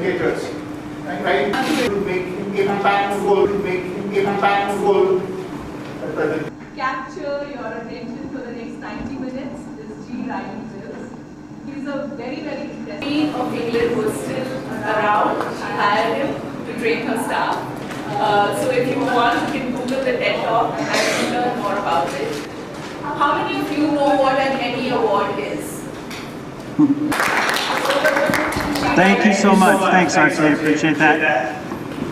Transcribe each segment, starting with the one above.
communicators, right? To make impactful. Capture your attention for the next 90 minutes is G. Riley Wills. He's a very, very interesting. Queen of England was still around. She hired him to train her staff. So if you want, you can Google the TED Talk and learn more about it. How many of you know what an Emmy Award is? Thank you so much. Thanks, Archie. I appreciate that.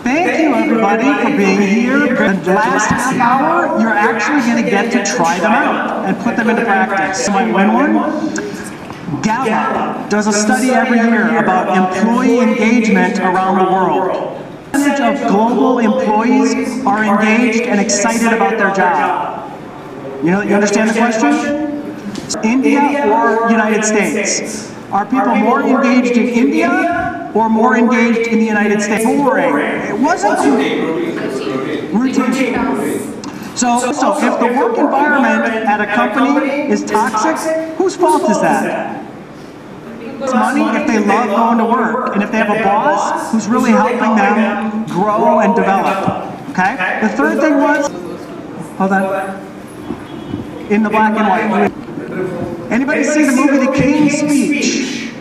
Thank you, everybody, for being here. The last half hour, you're actually going to get to try them out and put them into practice. You might win one. Gallup does a study every year about employee engagement around the world. The percentage of global employees are engaged and excited about their job. You understand the question? India or United States? Are people more engaged in India or more engaged in the United States? Boring. It wasn't routine. So if the work environment at a company is toxic, whose fault is that? It's money if they love going to work, and if they have a boss who's really helping them grow and develop. Okay? The third thing was, hold on, in the black and white. Anybody see the movie The King's Speech?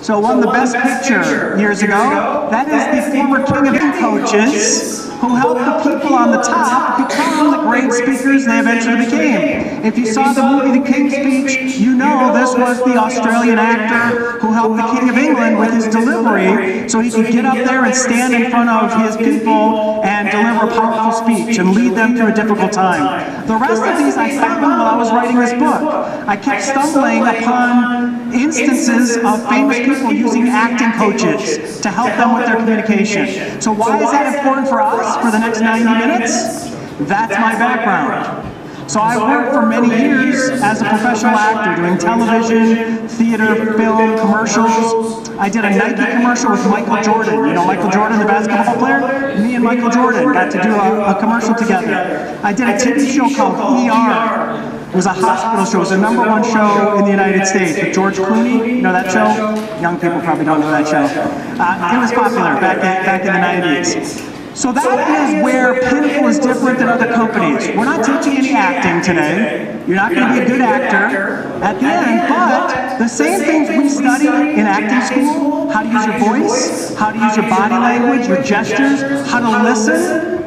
So it won the Best Picture years ago. That is the former King of England coaches who helped the people on the top become the great speakers they eventually became. If you saw the movie The King's Speech, you know this was the Australian actor who helped the King of England with his delivery so he could get up there and stand in front of his people and deliver a powerful speech and lead them through a difficult time. The rest of these I found while I was writing this book. I kept stumbling upon instances of famous people using acting coaches to help them with their communication. So why is that important for us for the next 90 minutes? That's my background. So I worked for many years as a professional actor, doing television, theater, film, commercials. I did a Nike commercial with Michael Jordan. You know Michael Jordan, the basketball player? Me and Michael Jordan got to do a commercial together. I did a TV show called ER. It was a hospital show. It was the #1 show in the United States with George Clooney. You know that show? Young people probably don't know that show. It was popular back in the 90s. So that is where Pinnacle is different than other companies. We're not teaching any acting today. You're not going to be a good actor at the end, but the same things we study in acting school, how to use your voice, how to use your body language, your gestures, how to listen,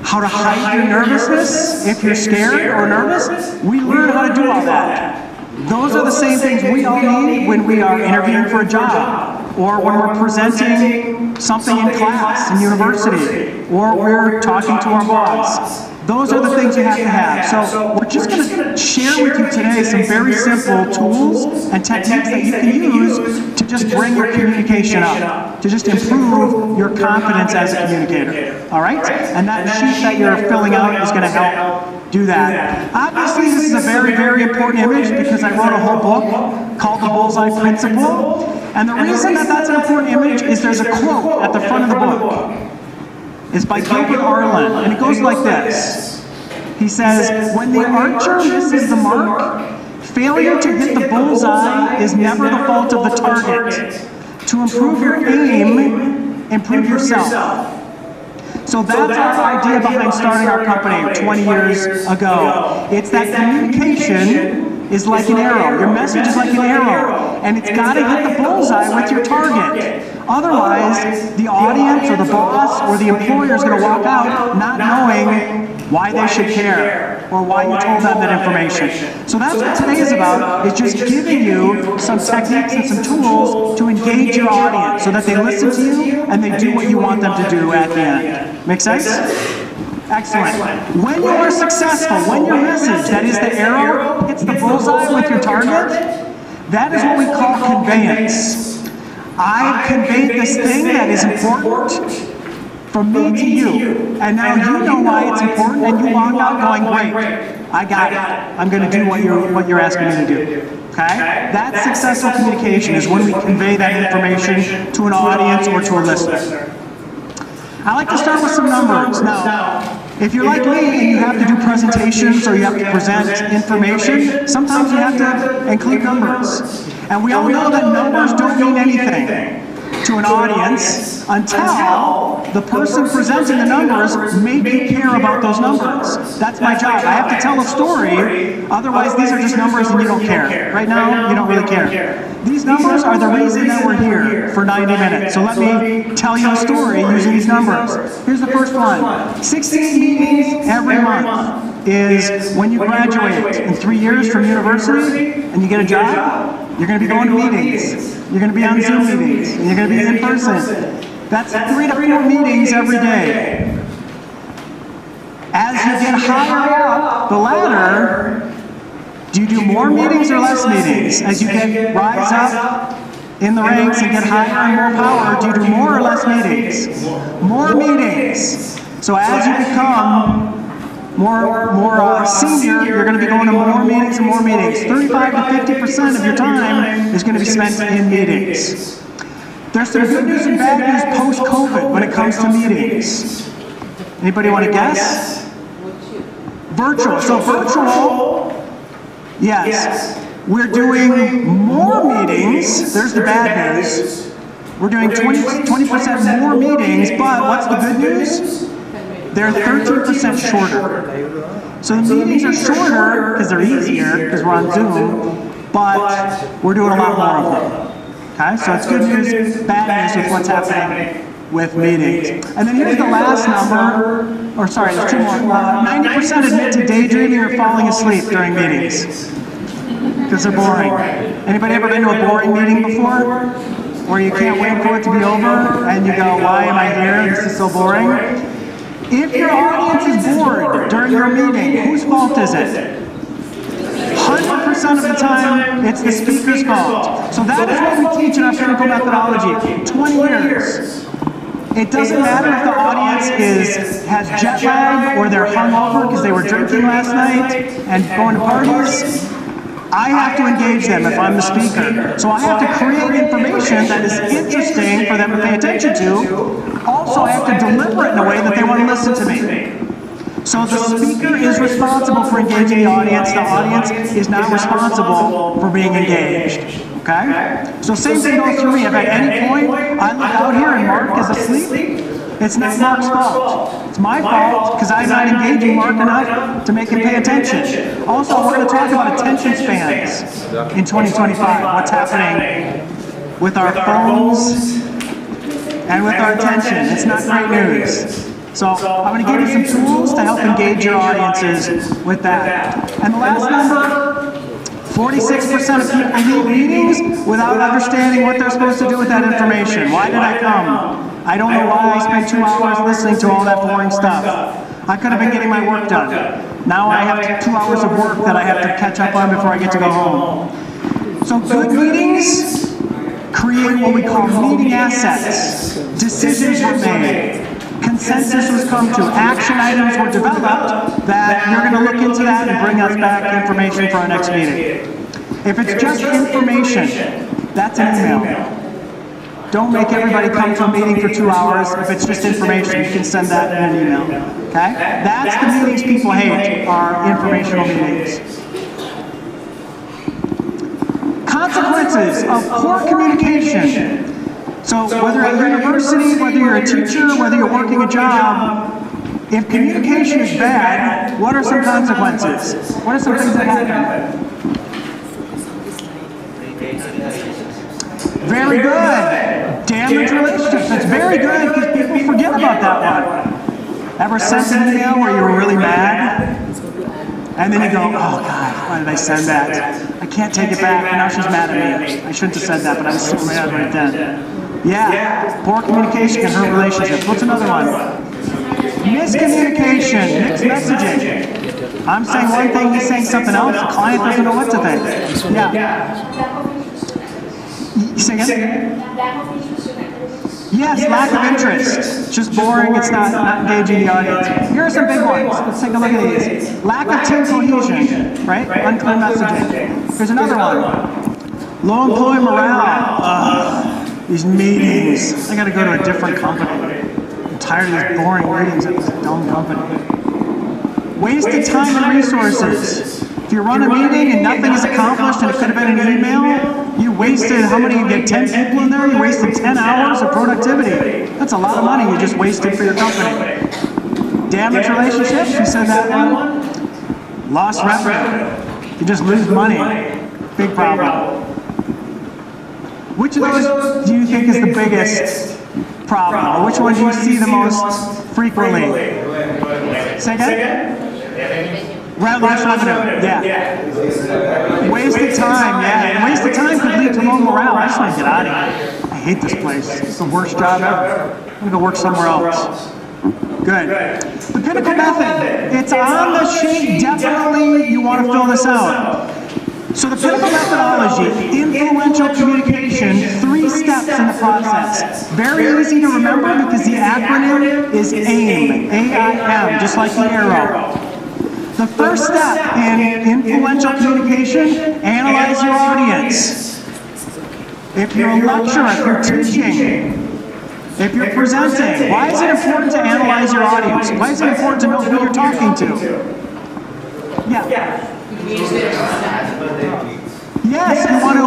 how to hide your nervousness if you're scared or nervous, we learn how to do all that. Those are the same things we all need when we are interviewing for a job, or when we're presenting something in class in university, or we're talking to our boss. Those are the things you have to have. So we're just going to share with you today some very simple tools and techniques that you can use to just bring your communication up, to just improve your confidence as a communicator. All right? And that sheet that you're filling out is going to help do that. Obviously, this is a very, very important image because I wrote a whole book called The Bullseye Principle. And the reason that that's an important image is there's a quote at the front of the book. It's by Gilbert Arlen, and it goes like this. He says, "When the archer misses the mark, failure to hit the bullseye is never the fault of the target. To improve your aim, improve yourself." So that's our idea behind starting our company 20 years ago. It's that communication is like an arrow. Your message is like an arrow, and it's got to hit the bullseye with your target. Otherwise, the audience or the boss or the employer is going to walk out not knowing why they should care or why you told them that information. So that's what today is about, is just giving you some techniques and some tools to engage your audience so that they listen to you and they do what you want them to do at the end. Make sense? Excellent. When you are successful, when your message, that is the arrow, hits the bullseye with your target, that is what we call conveyance. I've conveyed this thing that is important from me to you, and now you know why it's important, and you walk out going, great, I got it. I'm going to do what you're asking me to do. Okay? That's successful communication, is when we convey that information to an audience or to a listener. I like to start with some numbers. Now, if you're like me and you have to do presentations or you have to present information, sometimes you have to include numbers. And we all know that numbers don't mean anything. to an audience until the person presenting the numbers make you care about those numbers. That's my job. I have to tell a story, otherwise these are just numbers and you don't care. Right now, you don't really care. These numbers are the reason that we're here for 90 minutes. So let me tell you a story using these numbers. Here's the first one. 16 meetings every month is when you graduate in 3 years from university and you get a job, you're going to be going to meetings. You're going to be on Zoom meetings. And you're going to be in person. That's 3 to 4 meetings every day. As you get higher up the ladder, do you do more meetings or less meetings? As you rise up in the ranks and get higher and more power, do you do more or less meetings? More meetings. So as you become more senior, you're going to be going to more meetings and more meetings. 35 to 50% of your time is going to be spent in meetings. There's some good news and bad news post-COVID when it comes to meetings. Anybody want to guess? Virtual. So virtual, yes. We're doing more meetings. There's the bad news. We're doing 20% more meetings, but what's the good news? They're 13% shorter. So the meetings are shorter because they're easier because we're on Zoom, but we're doing a lot more of them. Okay, so it's good news, bad news with what's happening with meetings. And then here's the last number, or sorry, there's 2 more. 90% admit to daydreaming or falling asleep during meetings because they're boring. Anybody ever been to a boring meeting before? Where you can't wait for it to be over and you go, why am I here? This is so boring. If your audience is bored during your meeting, whose fault is it? 100% of the time, it's the speaker's fault. So that is what we teach in our clinical methodology. 20 years. It doesn't matter if the audience has jet lag or they're hungover because they were drinking last night and going to parties. I have to engage them if I'm the speaker. So I have to create information that is interesting for them to pay attention to. Also, I have to deliver it in a way that they want to listen to me. So the speaker is responsible for engaging the audience. The audience is not responsible for being engaged. Okay? So same thing goes for me. If at any point I look out here and Mark is asleep, it's not Mark's fault. It's my fault because I'm not engaging Mark enough to make him pay attention. Also, we're going to talk about attention spans in 2025. What's happening with our phones and with our attention. It's not great news. So I'm going to give you some tools to help engage your audiences with that. And the last number, 46% of people leave meetings without understanding what they're supposed to do with that information. Why did I come? I don't know why I spent 2 hours listening to all that boring stuff. I could have been getting my work done. Now I have 2 hours of work that I have to catch up on before I get to go home. So good meetings create what we call meeting assets. Decisions were made. Consensus was come to. Action items were developed that you're going to look into that and bring us back information for our next meeting. If it's just information, that's an email. Don't make everybody come to a meeting for 2 hours. If it's just information, you can send that in an email. Okay? That's the meetings people hate, are informational meetings. Consequences of poor communication. So whether at university, whether you're a teacher, whether you're working a job, if communication is bad, what are some consequences? What are some things that happen? Very good. Damage relationships. That's very good because people forget about that one. Ever sent an email where you were really mad? And then you go, oh God, why did I send that? I can't take it back. Now she's mad at me. I shouldn't have said that, but I was so mad right then. Yeah, poor communication can hurt relationships. What's another one? Miscommunication, mixed messaging. I'm saying one thing, he's saying something else. The client doesn't know what to think. Yeah. You say again? Yes, lack of interest. It's just boring. It's not engaging the audience. Here are some big ones. Let's take a look at these. Lack of team cohesion, right? Unclear messaging. Here's another one. Low employee morale. These meetings. I got to go to a different company. I'm tired of these boring meetings at this dumb company. Wasted time and resources. If you run a meeting and nothing is accomplished and it could have been an email, you wasted, how many, you get 10 people in there? You wasted 10 hours productivity. That's a lot of money you just wasted for your company. Damaged relationships, you said that one. Lost revenue. You just lose money. Big problem. Which of those do you think is the biggest problem? Or which one do you see the most frequently? Say again? Lost revenue, yeah. Wasted time, yeah. And wasted time could lead to low morale. I just want to get out of here. I hate this place. It's the worst job ever. I'm going to go work somewhere else. Good. The Pinnacle Method. It's on the sheet. Definitely you want to fill this out. So the Pinnacle methodology, influential communication, 3 steps in the process. Very easy to remember because the acronym is AIM, A-I-M, just like the arrow. The first step in influential communication, analyze your audience. If you're a lecturer, if you're teaching, if you're presenting, why is it important to analyze your audience? Why is it important to know who you're talking to? Yeah. Yes, you want to,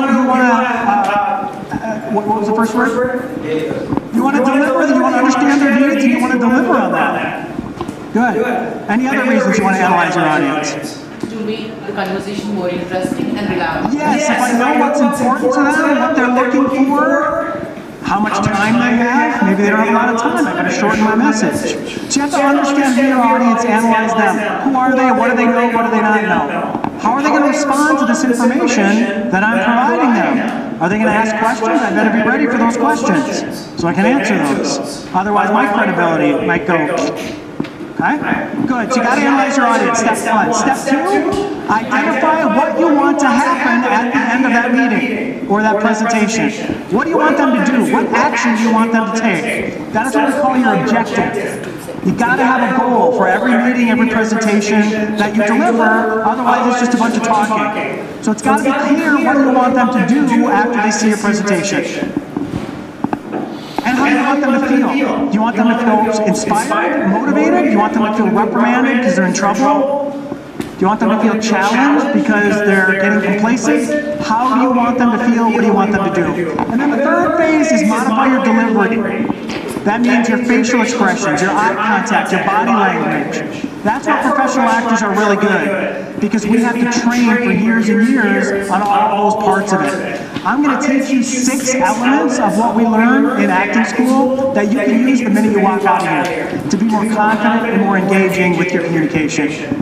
what was the first word? You want to deliver, you want to understand their needs, and you want to deliver on that. Good. Any other reasons you want to analyze your audience? To make the conversation more interesting and reliable. Yes, if I know what's important to them, what they're looking for, how much time they have, maybe they don't have a lot of time, I've got to shorten my message. So you have to understand who your audience, analyze them. Who are they, what do they know, what do they not know? How are they going to respond to this information that I'm providing them? Are they going to ask questions? I better be ready for those questions so I can answer those. Otherwise my credibility might go. Okay? Good. So you got to analyze your audience. Step 1. Step 2, identify what you want to happen at the end of that meeting or that presentation. What do you want them to do? What action do you want them to take? That is what we call your objective. You got to have a goal for every meeting, every presentation that you deliver. Otherwise, it's just a bunch of talking. So it's got to be clear what you want them to do after they see your presentation. And how do you want them to feel? Do you want them to feel inspired, motivated? Do you want them to feel reprimanded because they're in trouble? Do you want them to feel challenged because they're getting complacent? How do you want them to feel? What do you want them to do? And then the third phase is modify your delivery. That means your facial expressions, your eye contact, your body language. That's where professional actors are really good, because we have to train for years and years on all those parts of it. I'm going to teach you 6 elements of what we learn in acting school that you can use the minute you walk out of here to be more confident and more engaging with your communication.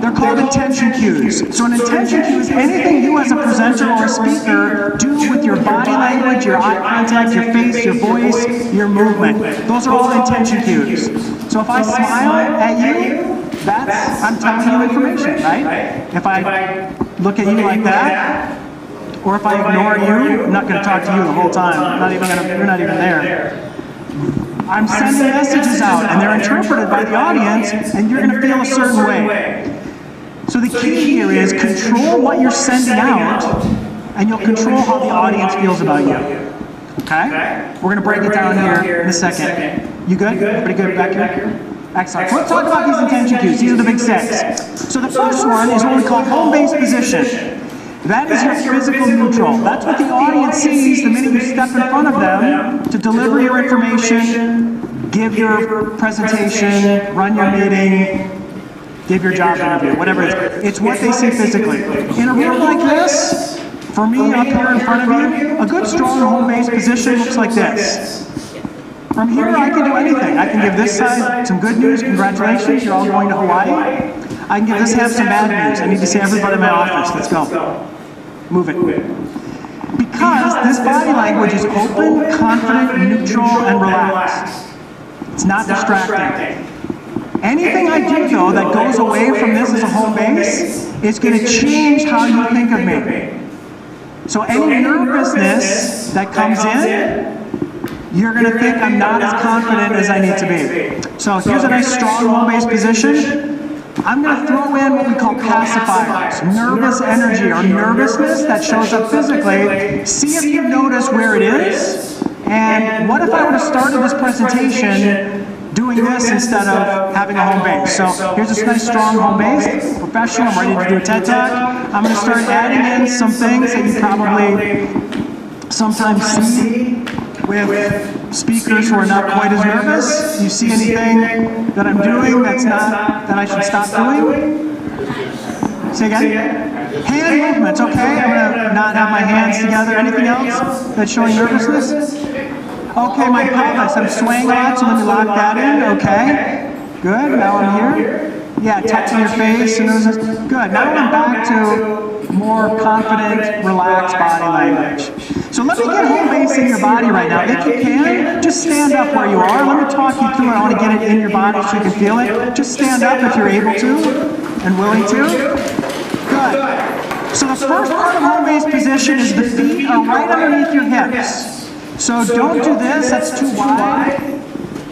They're called intention cues. So an intention cue is anything you as a presenter or a speaker do with your body language, your eye contact, your face, your voice, your movement. Those are all intention cues. So if I smile at you, I'm telling you information, right? If I look at you like that, or if I ignore you, I'm not going to talk to you the whole time. You're not even there. I'm sending messages out, and they're interpreted by the audience, and you're going to feel a certain way. So the key here is control what you're sending out, and you'll control how the audience feels about you. Okay? We're going to break it down here in a second. You good? Everybody good back here? Excellent. So let's talk about these intention cues. These are the big 6. So the first one is what we call home-based position. That is your physical neutral. That's what the audience sees the minute you step in front of them to deliver your information, give your presentation, run your meeting, give your job interview, whatever it is. It's what they see physically. In a room like this, for me up here in front of you, a good strong home-based position looks like this. From here, I can do anything. I can give this side some good news, congratulations, you're all going to Hawaii. I can give this half some bad news. I need to see everybody in my office, let's go. Move it. Because this body language is open, confident, neutral, and relaxed. It's not distracting. Anything I do, though, that goes away from this as a home base is going to change how you think of me. So any nervousness that comes in, you're going to think I'm not as confident as I need to be. So here's a nice strong home-based position. I'm going to throw in what we call pacifiers, nervous energy or nervousness that shows up physically. See if you notice where it is. And what if I would have started this presentation doing this instead of having a home base? So here's this nice strong home base, professional, I'm ready to do a TED Talk. I'm going to start adding in some things that you probably sometimes see with speakers who are not quite as nervous. You see anything that I'm doing that's not, that I should stop doing? Say again? Hand movements, okay. I'm gonna not have my hands together. Anything else that's showing nervousness? Okay, my pelvis, I'm swaying a lot, so let me lock that in, okay. Good, now I'm here. Yeah, touching your face and those. Good, now I'm back to more confident, relaxed body language. So let me get home base in your body right now. If you can, just stand up where you are. Let me talk you through it. I want to get it in your body so you can feel it. Just stand up if you're able to and willing to. Good. So the first part of home base position is the feet are right underneath your hips. So don't do this, that's too wide.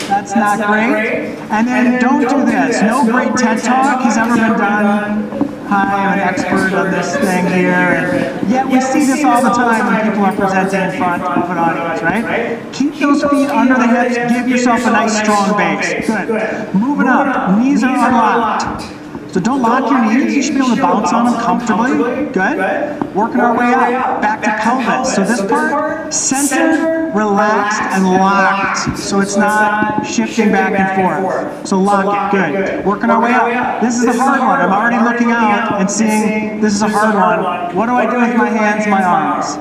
That's not great. And then don't do this. No great TED Talk has ever been done. Hi, I'm an expert on this thing here. And yet we see this all the time when people are presenting in front of an audience, right? Keep those feet under the hips. Give yourself a nice strong base. Good. Moving up. Knees are unlocked. So don't lock your knees. You should be able to bounce on them comfortably. Good. Working our way up. Back to pelvis. So this part, centered, relaxed, and locked. So it's not shifting back and forth. So lock it. Good. Working our way up. This is the hard one. I'm already looking out and seeing this is a hard one. What do I do with my hands, my arms?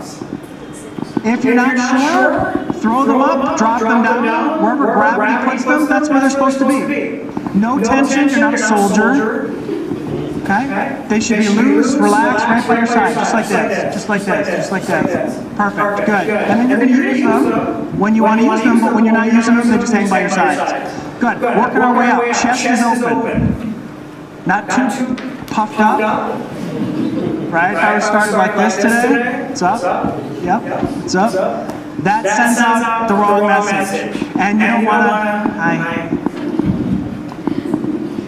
If you're not sure, throw them up, drop them down. Wherever gravity puts them, that's where they're supposed to be. No tension, you're not a soldier. Okay? They should be loose, relaxed, right by your side, just like this, just like this, just like this. Perfect, good. And then you're going to use them when you want to use them, but when you're not using them, they just hang by your sides. Good, working our way up. Chest is open. Not too puffed up. Right? If I was started like this today, it's up. Yep, it's up. That sends out the wrong message. And you don't want to,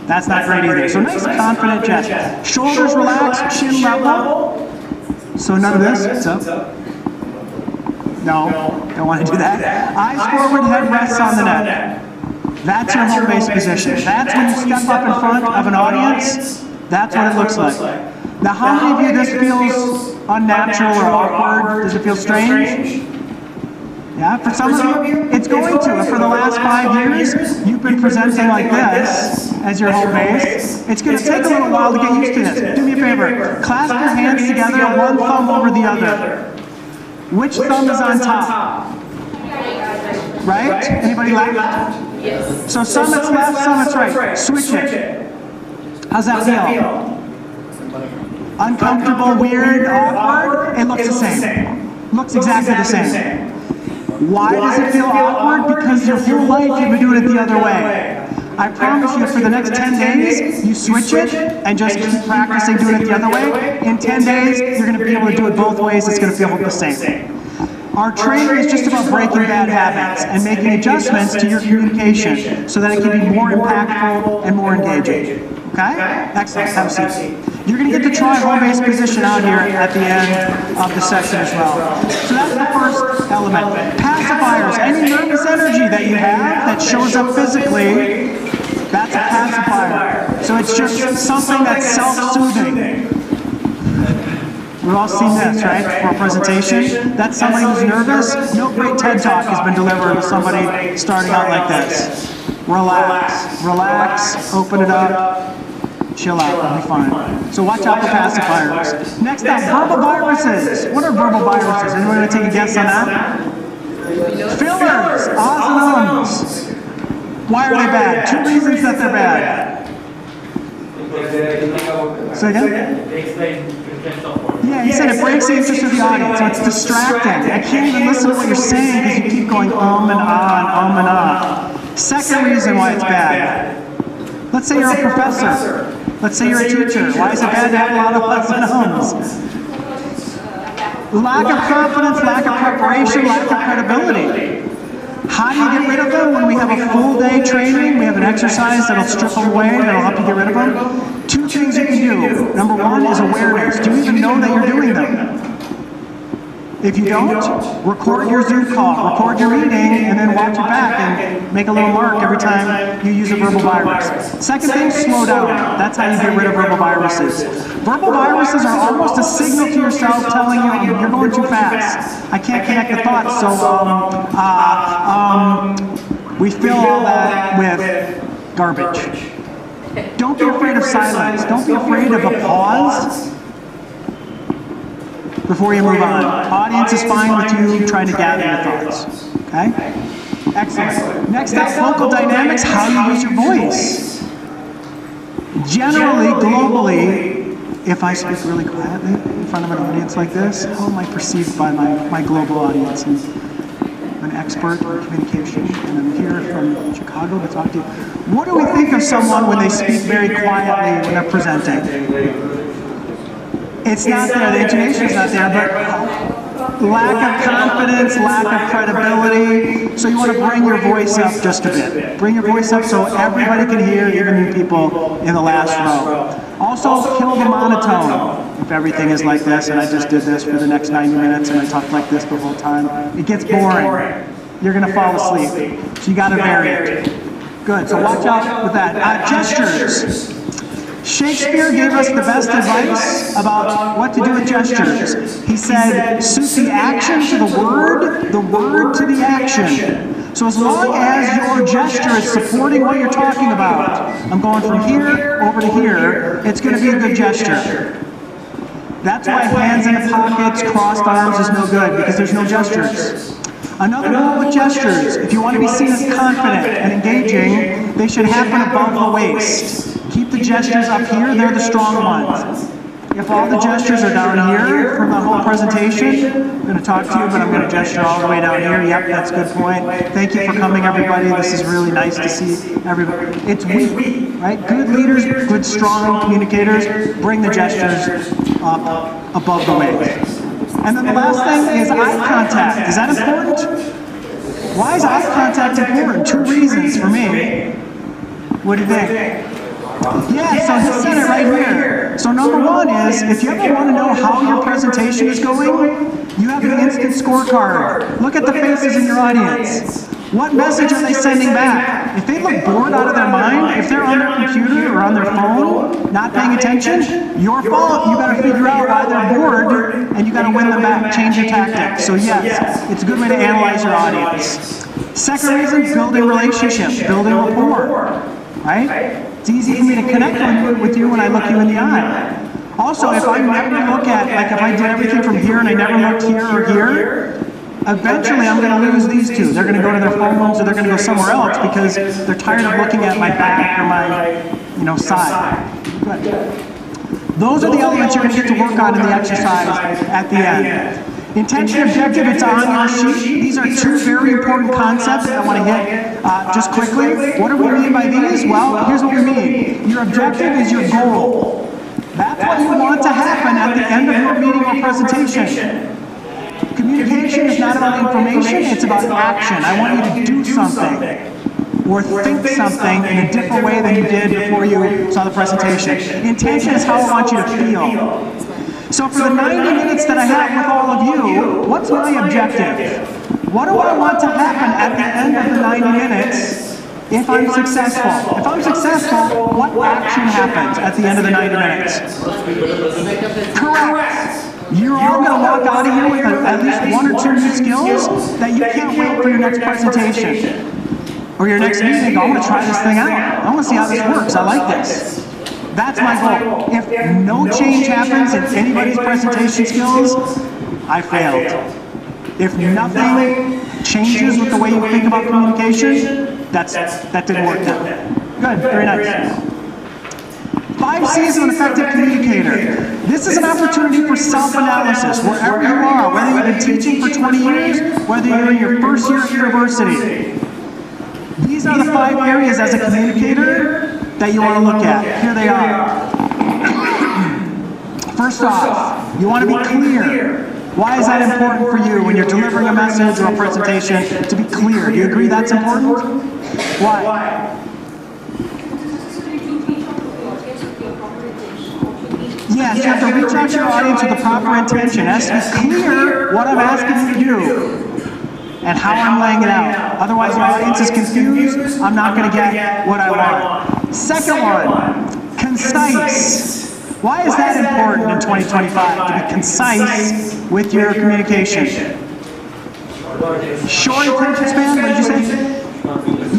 that's not great either. So nice confident chest. Shoulders relaxed, chin level. So none of this, it's up. No, don't want to do that. Eyes forward, head rests on the neck. That's your home base position. That's when you step up in front of an audience. That's what it looks like. Now how many of you this feels unnatural or awkward? Does it feel strange? Yeah, for some of you, it's going to. If for the last 5 years, you've been presenting like this as your home base, it's going to take a little while to get used to this. Do me a favor. Clasp your hands together, one thumb over the other. Which thumb is on top? Right? Anybody left? Yes. So some it's left, some it's right. Switch it. How's that feel? Uncomfortable, weird, awkward? It looks the same. Looks exactly the same. Why does it feel awkward? Because your whole life you've been doing it the other way. I promise you, for the next 10 days, you switch it and just keep practicing doing it the other way. In 10 days, you're going to be able to do it both ways. It's going to feel the same. Our training is just about breaking bad habits and making adjustments to your communication so that it can be more impactful and more engaging. Okay? Excellent. Have a seat. You're going to get to try home base position out here at the end of the session as well. So that's the first element. Pacifiers, any nervous energy that you have that shows up physically, that's a pacifier. So it's just something that's self-soothing. We've all seen this, right, for a presentation. That's somebody who's nervous. No great TED Talk has been delivered with somebody starting out like this. Relax, relax, open it up. Chill out, it'll be fine. So watch out for pacifiers. Next up, verbal viruses. What are verbal viruses? Anyone want to take a guess on that? Fillers, ahs and ums. Why are they bad? 2 reasons that they're bad. Say again? Yeah, he said it breaks the interest of the audience, so it's distracting. I can't even listen to what you're saying because you keep going and ah and ah. Second reason why it's bad. Let's say you're a professor. Let's say you're a teacher. Why is it bad to have a lot of ahs and ums? Lack of confidence, lack of preparation, lack of credibility. How do you get rid of them? When we have a full day training, we have an exercise that'll strip them away, that'll help you get rid of them. 2 things you can do. Number 1 is awareness. Do you even know that you're doing them? If you don't, record your Zoom call, record your meeting, and then watch it back and make a little mark every time you use a verbal virus. Second thing, slow down. That's how you get rid of verbal viruses. Verbal viruses are almost a signal to yourself telling you you're going too fast. I can't connect the thoughts, so we fill all that with garbage. Don't be afraid of silence. Don't be afraid of a pause before you move on. Audience is fine with you trying to gather your thoughts. Okay? Excellent. Next up, vocal dynamics, how you use your voice. Generally, globally, if I speak really quietly in front of an audience like this, how am I perceived by my global audience? And I'm an expert in communication, and I'm here from Chicago to talk to you. What do we think of someone when they speak very quietly when they're presenting? It's not there, the intonation's not there, but lack of confidence, lack of credibility. So you want to bring your voice up just a bit. Bring your voice up so everybody can hear, even you people in the last row. Also, kill the monotone. If everything is like this, and I just did this for the next 90 minutes, and I talked like this the whole time, it gets boring. You're going to fall asleep. So you got to vary it. Good, so watch out with that. Gestures. Shakespeare gave us the best advice about what to do with gestures. He said, suit the action to the word to the action. So as long as your gesture is supporting what you're talking about, I'm going from here over to here, it's going to be a good gesture. That's why hands in the pockets, crossed arms is no good, because there's no gestures. Another rule with gestures, if you want to be seen as confident and engaging, they should happen above the waist. Keep the gestures up here, they're the strong ones. If all the gestures are down here from the whole presentation, I'm going to talk to you, but I'm going to gesture all the way down here. Yep, that's a good point. Thank you for coming, everybody. This is really nice to see everybody. It's we, right? Good leaders, good strong communicators, bring the gestures up above the waist. And then the last thing is eye contact. Is that important? Why is eye contact important? Two reasons for me. What do you think? Yeah, so he said it right here. So number one is, if you ever want to know how your presentation is going, you have an instant scorecard. Look at the faces in your audience. What message are they sending back? If they look bored out of their mind, if they're on their computer or on their phone, not paying attention, your fault. You got to figure out why they're bored, and you got to win them back. Change your tactics. So yes, it's a good way to analyze your audience. Second reason, building relationships, building rapport. Right? It's easy for me to connect with you when I look you in the eye. Also, if I never look at, like if I did everything from here and I never looked here or here, eventually I'm going to lose these two. They're going to go to their phones or they're going to go somewhere else because they're tired of looking at my back or my, side. Good. Those are the elements you're going to get to work on in the exercise at the end. Intention, objective, it's on your sheet. These are two very important concepts that I want to hit just quickly. What do we mean by these? Well, here's what we mean. Your objective is your goal. That's what you want to happen at the end of your meeting or presentation. Communication is not about information, it's about action. I want you to do something or think something in a different way than you did before you saw the presentation. Intention is how I want you to feel. So for the 90 minutes that I have with all of you, what's my objective? What do I want to happen at the end of the 90 minutes if I'm successful? If I'm successful, what action happens at the end of the 90 minutes? Correct. You're all going to walk out of here with at least one or two new skills that you can't wait for your next presentation or your next meeting. I want to try this thing out. I want to see how this works. I like this. That's my goal. If no change happens in anybody's presentation skills, I failed. If nothing changes with the way you think about communication, that didn't work out. Good, very nice. 5 C's of an effective communicator. This is an opportunity for self-analysis wherever you are, whether you've been teaching for 20 years, whether you're in your first year at university. These are the 5 areas as a communicator that you want to look at. Here they are. First off, you want to be clear. Why is that important for you when you're delivering a message or a presentation? To be clear. Do you agree that's important? Why? Yes, you have to reach out to your audience with the proper intention. It has to be clear what I'm asking you to do and how I'm laying it out. Otherwise, your audience is confused. I'm not going to get what I want. Second one, concise. Why is that important in 2025, to be concise with your communication? Short attention span, what did you say?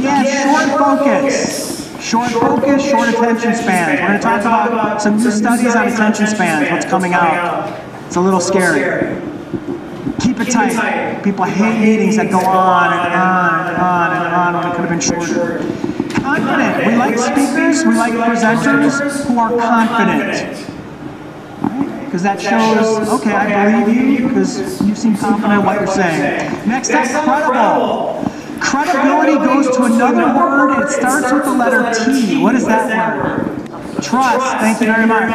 Yeah, short focus. Short focus, short attention spans. We're going to talk about some new studies on attention spans, what's coming out. It's a little scary. Keep it tight. People hate meetings that go on and on and on and on when it could have been shorter. Confident. We like speakers, we like presenters who are confident. Because that shows, okay, I believe you because you seem confident in what you're saying. Next up, credible. Credibility goes to another word. It starts with the letter T. What is that word? Trust. Thank you very much.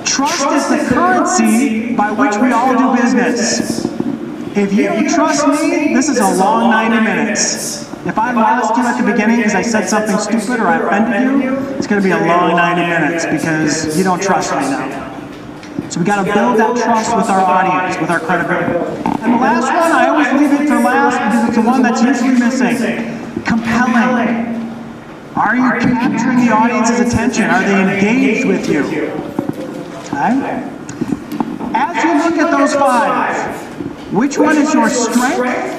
Trust is the currency by which we all do business. If you trust me, this is a long 90 minutes. If I lost you at the beginning because I said something stupid or I offended you, it's going to be a long 90 minutes because you don't trust me now. So we got to build that trust with our audience, with our credibility. And the last one, I always leave it for last because it's the one that's usually missing. Compelling. Are you capturing the audience's attention? Are they engaged with you? Okay. As you look at those five, which one is your strength?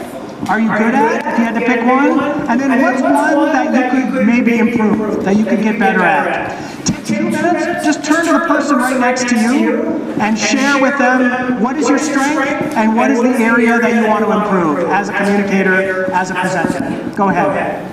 Are you good at, if you had to pick one? And then what's one that you could maybe improve, that you could get better at? Take 2 minutes, just turn to the person right next to you and share with them what is your strength and what is the area that you want to improve as a communicator, as a presenter. Go ahead.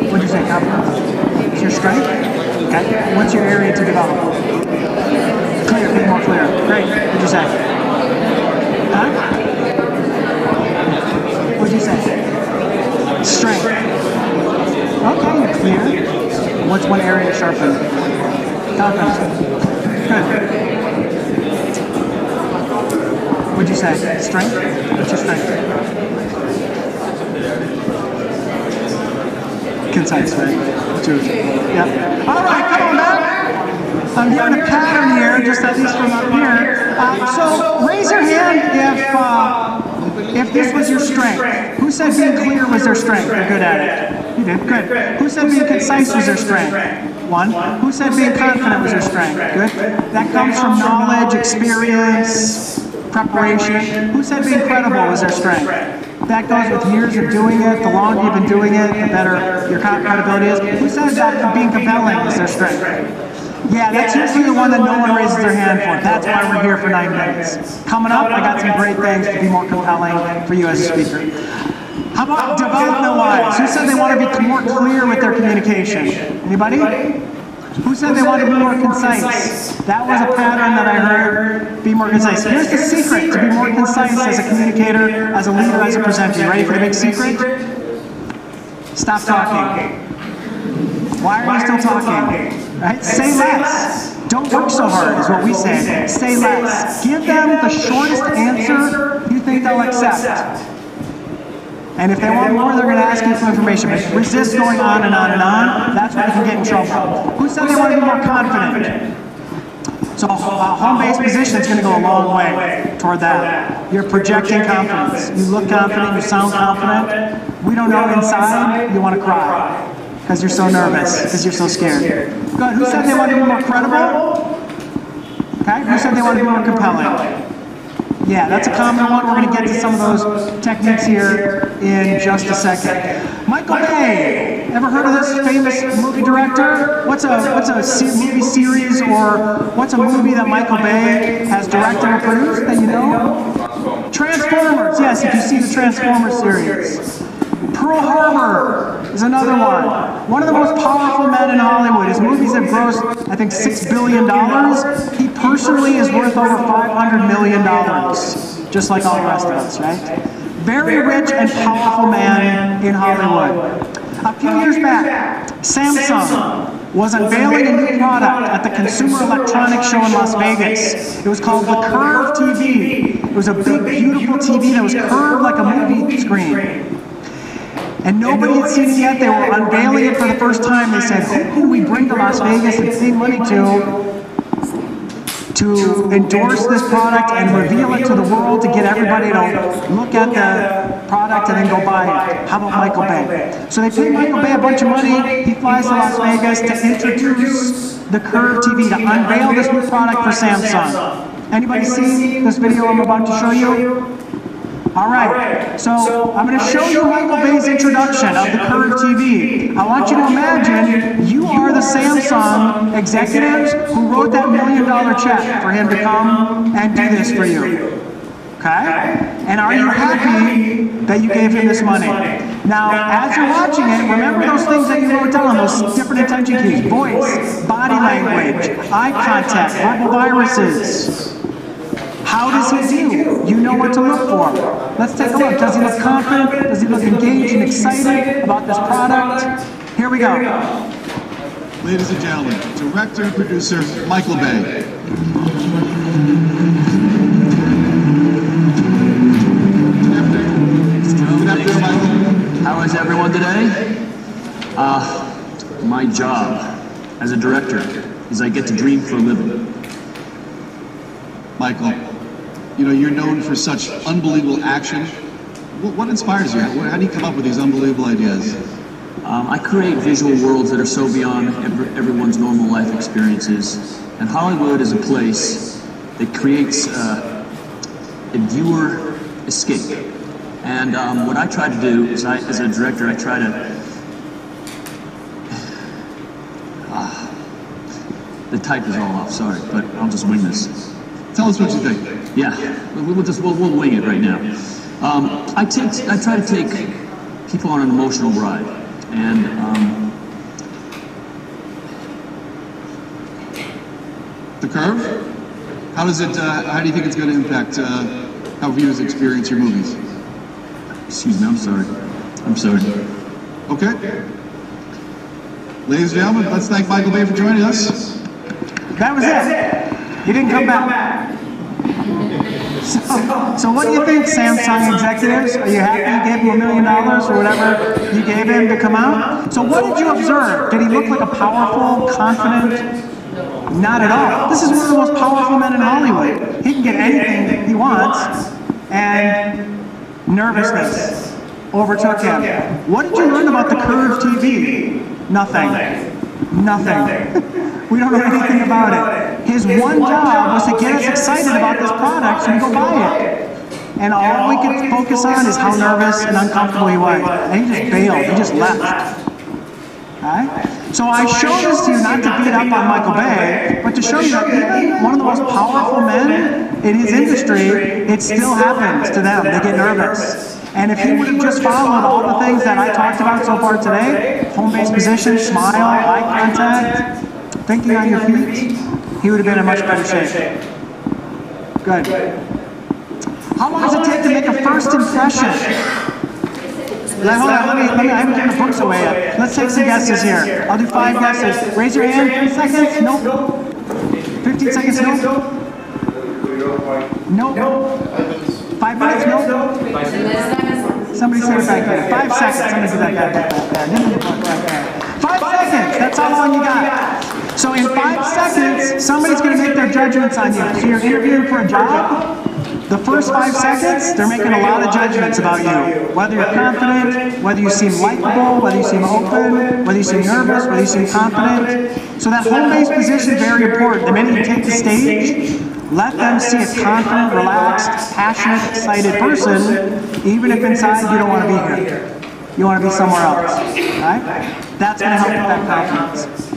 What did you say, confidence? Is your strength? Okay. What's your area to develop? Clear, be more clear. Great. What did you say? Huh? What did you say? Strength. Okay, you're clear. What's one area to sharpen? Confidence. Good. What'd you say? Strength? What's your strength? Concise, right? Yep. All right, come on back. I'm giving a pattern here, just at least from up here. So raise your hand if this was your strength. Who said being clear was their strength? You're good at it. You did, good. Who said being concise was their strength? One. Who said being confident was their strength? Good. That comes from knowledge, experience, preparation. Who said being credible was their strength? That goes with years of doing it. The longer you've been doing it, the better your credibility is. Who said that being compelling is their strength? Yeah, that's usually the one that no one raises their hand for. That's why we're here for 9 minutes. Coming up, I got some great things to be more compelling for you as a speaker. How about development-wise? Who said they want to be more clear with their communication? Anybody? Who said they want to be more concise? That was a pattern that I heard. Be more concise. Here's the secret to be more concise as a communicator, as a leader, as a presenter. You ready for the big secret? Stop talking. Why are you still talking? Right? Say less. Don't work so hard is what we say. Say less. Give them the shortest answer you think they'll accept. And if they want more, they're going to ask you for information. But resist going on and on and on. That's where you can get in trouble. Who said they want to be more confident? So a home-based position is going to go a long way toward that. You're projecting confidence. You look confident, you sound confident. We don't know inside, you want to cry. Because you're so nervous, because you're so scared. Good. Who said they want to be more credible? Okay. Who said they want to be more compelling? Yeah, that's a common one. We're going to get to some of those techniques here in just a second. Michael Bay. Ever heard of this famous movie director? What's a movie series or what's a movie that Michael Bay has directed or produced that you know? Transformers. Yes, if you see the Transformers series. Pearl Harbor is another one. One of the most powerful men in Hollywood. His movies have grossed, I think, $6 billion. He personally is worth over $500 million, just like all the rest of us, right? Very rich and powerful man in Hollywood. A few years back, Samsung was unveiling a new product at the Consumer Electronics Show in Las Vegas. It was called the Curve TV. It was a big, beautiful TV that was curved like a movie screen. And nobody had seen it yet. They were unveiling it for the first time. They said, who can we bring to Las Vegas and pay money to endorse this product and reveal it to the world to get everybody to look at the product and then go buy it? How about Michael Bay? So they paid Michael Bay a bunch of money. He flies to Las Vegas to introduce the Curve TV, to unveil this new product for Samsung. Anybody seen this video I'm about to show you? All right, so I'm going to show you Michael Bay's introduction of the Curve TV. I want you to imagine you are the Samsung executives who wrote that $1 million check for him to come and do this for you. Okay? And are you happy that you gave him this money? Now, as you're watching it, remember those things that you wrote down, those different attention keys: voice, body language, eye contact, verbal viruses. How does he do? You know what to look for. Let's take a look. Does he look confident? Does he look engaged and excited about this product? Here we go. Ladies and gentlemen, director and producer Michael Bay. Good afternoon, Michael. How is everyone today? My job as a director is I get to dream for a living. Michael, you know, you're known for such unbelievable action. What inspires you? How do you come up with these unbelievable ideas? I create visual worlds that are so beyond everyone's normal life experiences. And Hollywood is a place that creates a viewer escape. And what I try to do is, as a director, I try to... the type is all off, sorry, but I'll just wing this. Tell us what you think. Yeah, we'll wing it right now. I try to take people on an emotional ride, and The Curve? How does it? How do you think it's going to impact how viewers experience your movies? Excuse me, I'm sorry. Okay. Ladies and gentlemen, let's thank Michael Bay for joining us. That was it. He didn't come back. So what do you think, Samsung executives? Are you happy you gave him $1 million or whatever you gave him to come out? So what did you observe? Did he look like a powerful, confident? Not at all. This is one of the most powerful men in Hollywood. He can get anything he wants, and nervousness overtook him. What did you learn about the Curve TV? Nothing. We don't know anything about it. His one job was to get us excited about this product so we go buy it. And all we could focus on is how nervous and uncomfortable he was. And he just bailed. He just left. Right? So I show this to you not to beat up on Michael Bay, but to show you that even one of the most powerful men in his industry, it still happens to them. They get nervous. And if he would have just followed all the things that I talked about so far today, home-based position, smile, eye contact, thinking on your feet, he would have been in much better shape. Good. How long does it take to make a first impression? Hold on, I haven't given the books away yet. Let's take some guesses here. I'll do 5 guesses. Raise your hand. 10 seconds? Nope. 15 seconds? Nope. Nope. 5 minutes? Nope. Somebody say it back there. 5 seconds. Somebody do that back there. 5 seconds. That's how long you got. So in 5 seconds, somebody's going to make their judgments on you. So you're interviewing for a job. The first 5 seconds, they're making a lot of judgments about you. Whether you're confident, whether you seem likable, whether you seem open, whether you seem nervous, whether you seem confident. So that home-based position is very important. The minute you take the stage, let them see a confident, relaxed, passionate, excited person, even if inside you don't want to be here. You want to be somewhere else. Right? That's going to help with that confidence.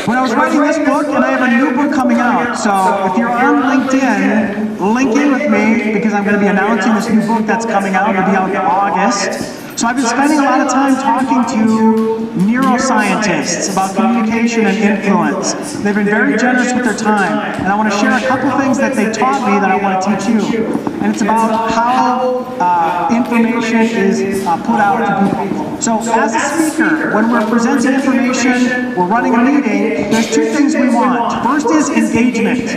When I was writing this book, and I have a new book coming out, so if you're on LinkedIn, link in with me because I'm going to be announcing this new book that's coming out. It'll be out in August. So I've been spending a lot of time talking to neuroscientists about communication and influence. They've been very generous with their time, and I want to share a couple things that they taught me that I want to teach you. And it's about how information is put out to people. So as a speaker, when we're presenting information, we're running a meeting, there's two things we want. First is engagement.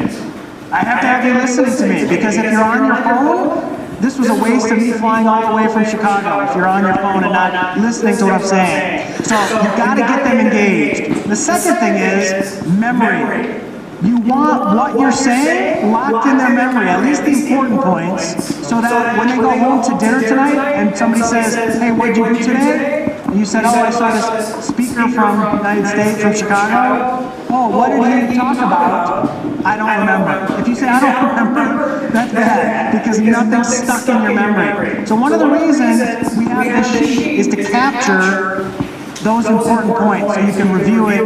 I have to have you listening to me, because if you're on your phone, this was a waste of me flying all the way from Chicago if you're on your phone and not listening to what I'm saying. So you've got to get them engaged. The second thing is memory. You want what you're saying locked in their memory, at least the important points, so that when they go home to dinner tonight and somebody says, hey, what did you do today? And you said, oh, I saw this speaker from the United States, from Chicago. Oh, what did he talk about? I don't remember. If you say, I don't remember, that's bad, because nothing's stuck in your memory. So one of the reasons we have this sheet is to capture those important points so you can review it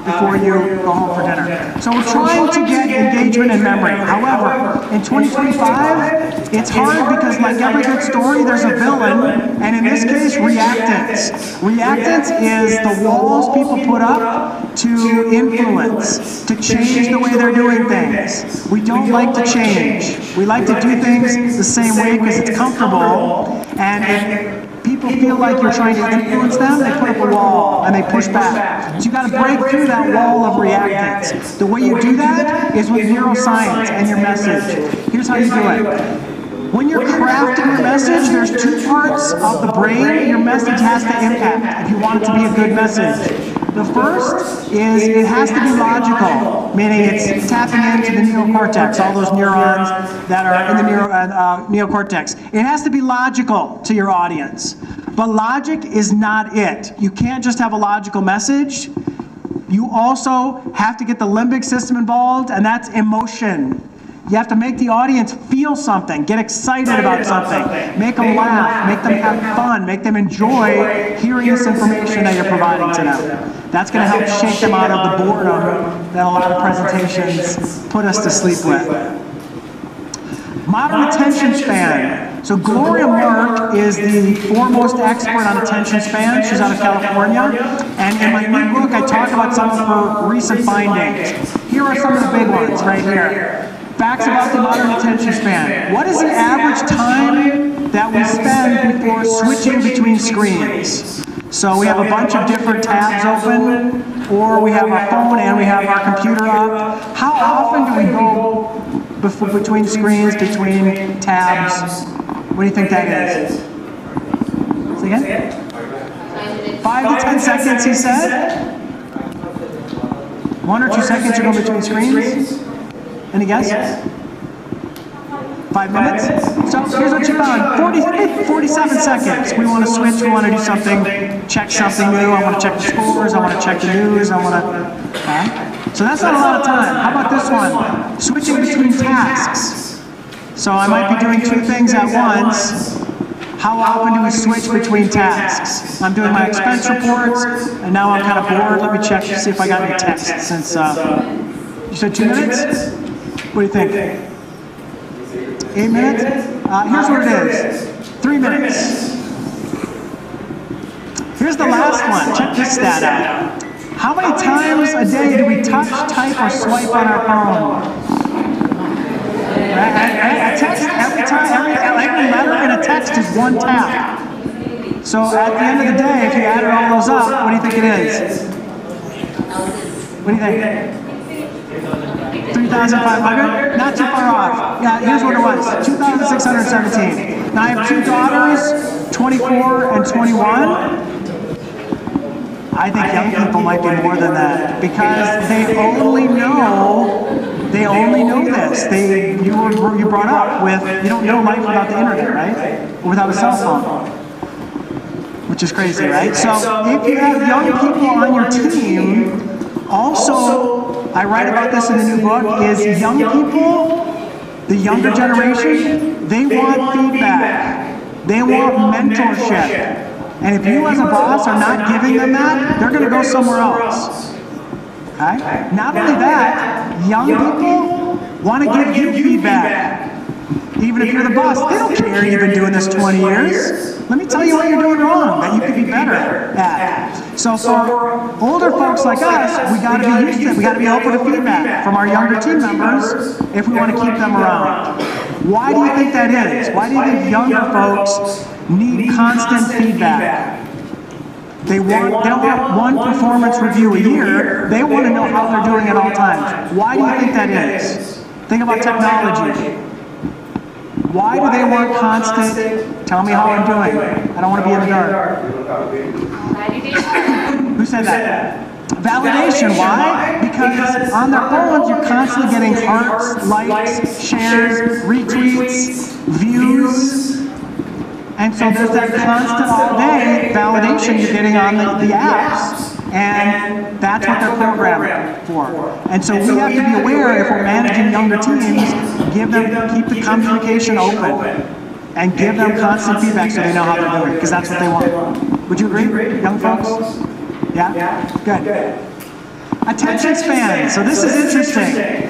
before you go home for dinner. So we're trying to get engagement and memory. However, in 2025, it's hard because like every good story, there's a villain, and in this case, reactance. Reactance is the walls people put up to influence, to change the way they're doing things. We don't like to change. We like to do things the same way because it's comfortable, and if people feel like you're trying to influence them, they put up a wall and they push back. So you got to break through that wall of reactance. The way you do that is with neuroscience and your message. Here's how you do it. When you're crafting your message, there's two parts of the brain your message has to impact if you want it to be a good message. The first is it has to be logical, meaning it's tapping into the neocortex, all those neurons that are in the neocortex. It has to be logical to your audience. But logic is not it. You can't just have a logical message. You also have to get the limbic system involved, and that's emotion. You have to make the audience feel something, get excited about something, make them laugh, make them have fun, make them enjoy hearing this information that you're providing to them. That's going to help shake them out of the boredom that a lot of presentations put us to sleep with. Modern attention span. So Gloria Merck is the foremost expert on attention span. She's out of California. And in my new book, I talk about some of her recent findings. Here are some of the big ones right here. Facts about the modern attention span. What is the average time that we spend before switching between screens? So we have a bunch of different tabs open, or we have our phone and we have our computer up. How often do we go between screens, between tabs? What do you think that is? Say again? 5 to 10 seconds, he said? 1 or 2 seconds you go between screens? Any guess? 5 minutes? So here's what you found. 47 seconds. We want to switch, we want to do something, check something new. I want to check the scores, I want to check the news, I want to... Okay. So that's not a lot of time. How about this one? Switching between tasks. So I might be doing 2 things at once. How often do we switch between tasks? I'm doing my expense reports, and now I'm kind of bored. Let me check to see if I got any texts since... you said 2 minutes? What do you think? 8 minutes? Here's what it is. 3 minutes. Here's the last one. Check this stat out. How many times a day do we touch, type, or swipe on our phone? A text, every letter in a text is 1 tap. So at the end of the day, if you added all those up, what do you think it is? What do you think? 3,500? Not too far off. Yeah, here's what it was. 2,617. Now I have 2 daughters, 24 and 21. I think young people might be more than that because they only know this. You brought up with, you don't know life without the internet, right? Or without a cell phone. Which is crazy, right? So if you have young people on your team, also, I write about this in the new book, is young people, the younger generation, they want feedback. They want mentorship. And if you as a boss are not giving them that, they're going to go somewhere else. Okay? Not only that, young people want to give you feedback. Even if you're the boss, they don't care you've been doing this 20 years. Let me tell you what you're doing wrong that you could be better at. So for older folks like us, we got to be used to it. We got to be open to feedback from our younger team members if we want to keep them around. Why do you think that is? Why do you think younger folks need constant feedback? They don't want one performance review a year. They want to know how they're doing at all times. Why do you think that is? Think about technology. Why do they want constant, tell me how I'm doing? I don't want to be in the dark. Validation. Who said that? Validation. Why? Because on their phones, you're constantly getting hearts, likes, shares, retweets, views. And so there's that constant all day validation you're getting on the apps. And that's what they're programmed for. And so we have to be aware, if we're managing younger teams, keep the communication open and give them constant feedback so they know how they're doing, because that's what they want. Would you agree, young folks? Yeah? Good. Attention spans. So this is interesting.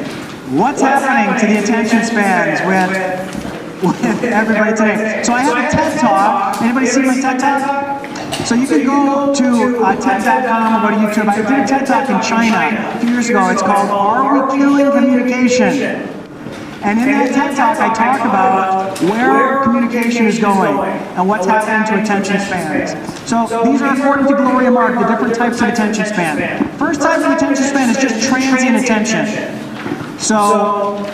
What's happening to the attention spans with everybody today? So I have a TED Talk. Anybody see my TED Talk? So you can go to TED.com or go to YouTube. I did a TED Talk in China a few years ago. It's called Are We Killing Communication? And in that TED Talk, I talk about where communication is going and what's happening to attention spans. So these are according to Gloria Mark, the different types of attention span. First type of attention span is just transient attention. So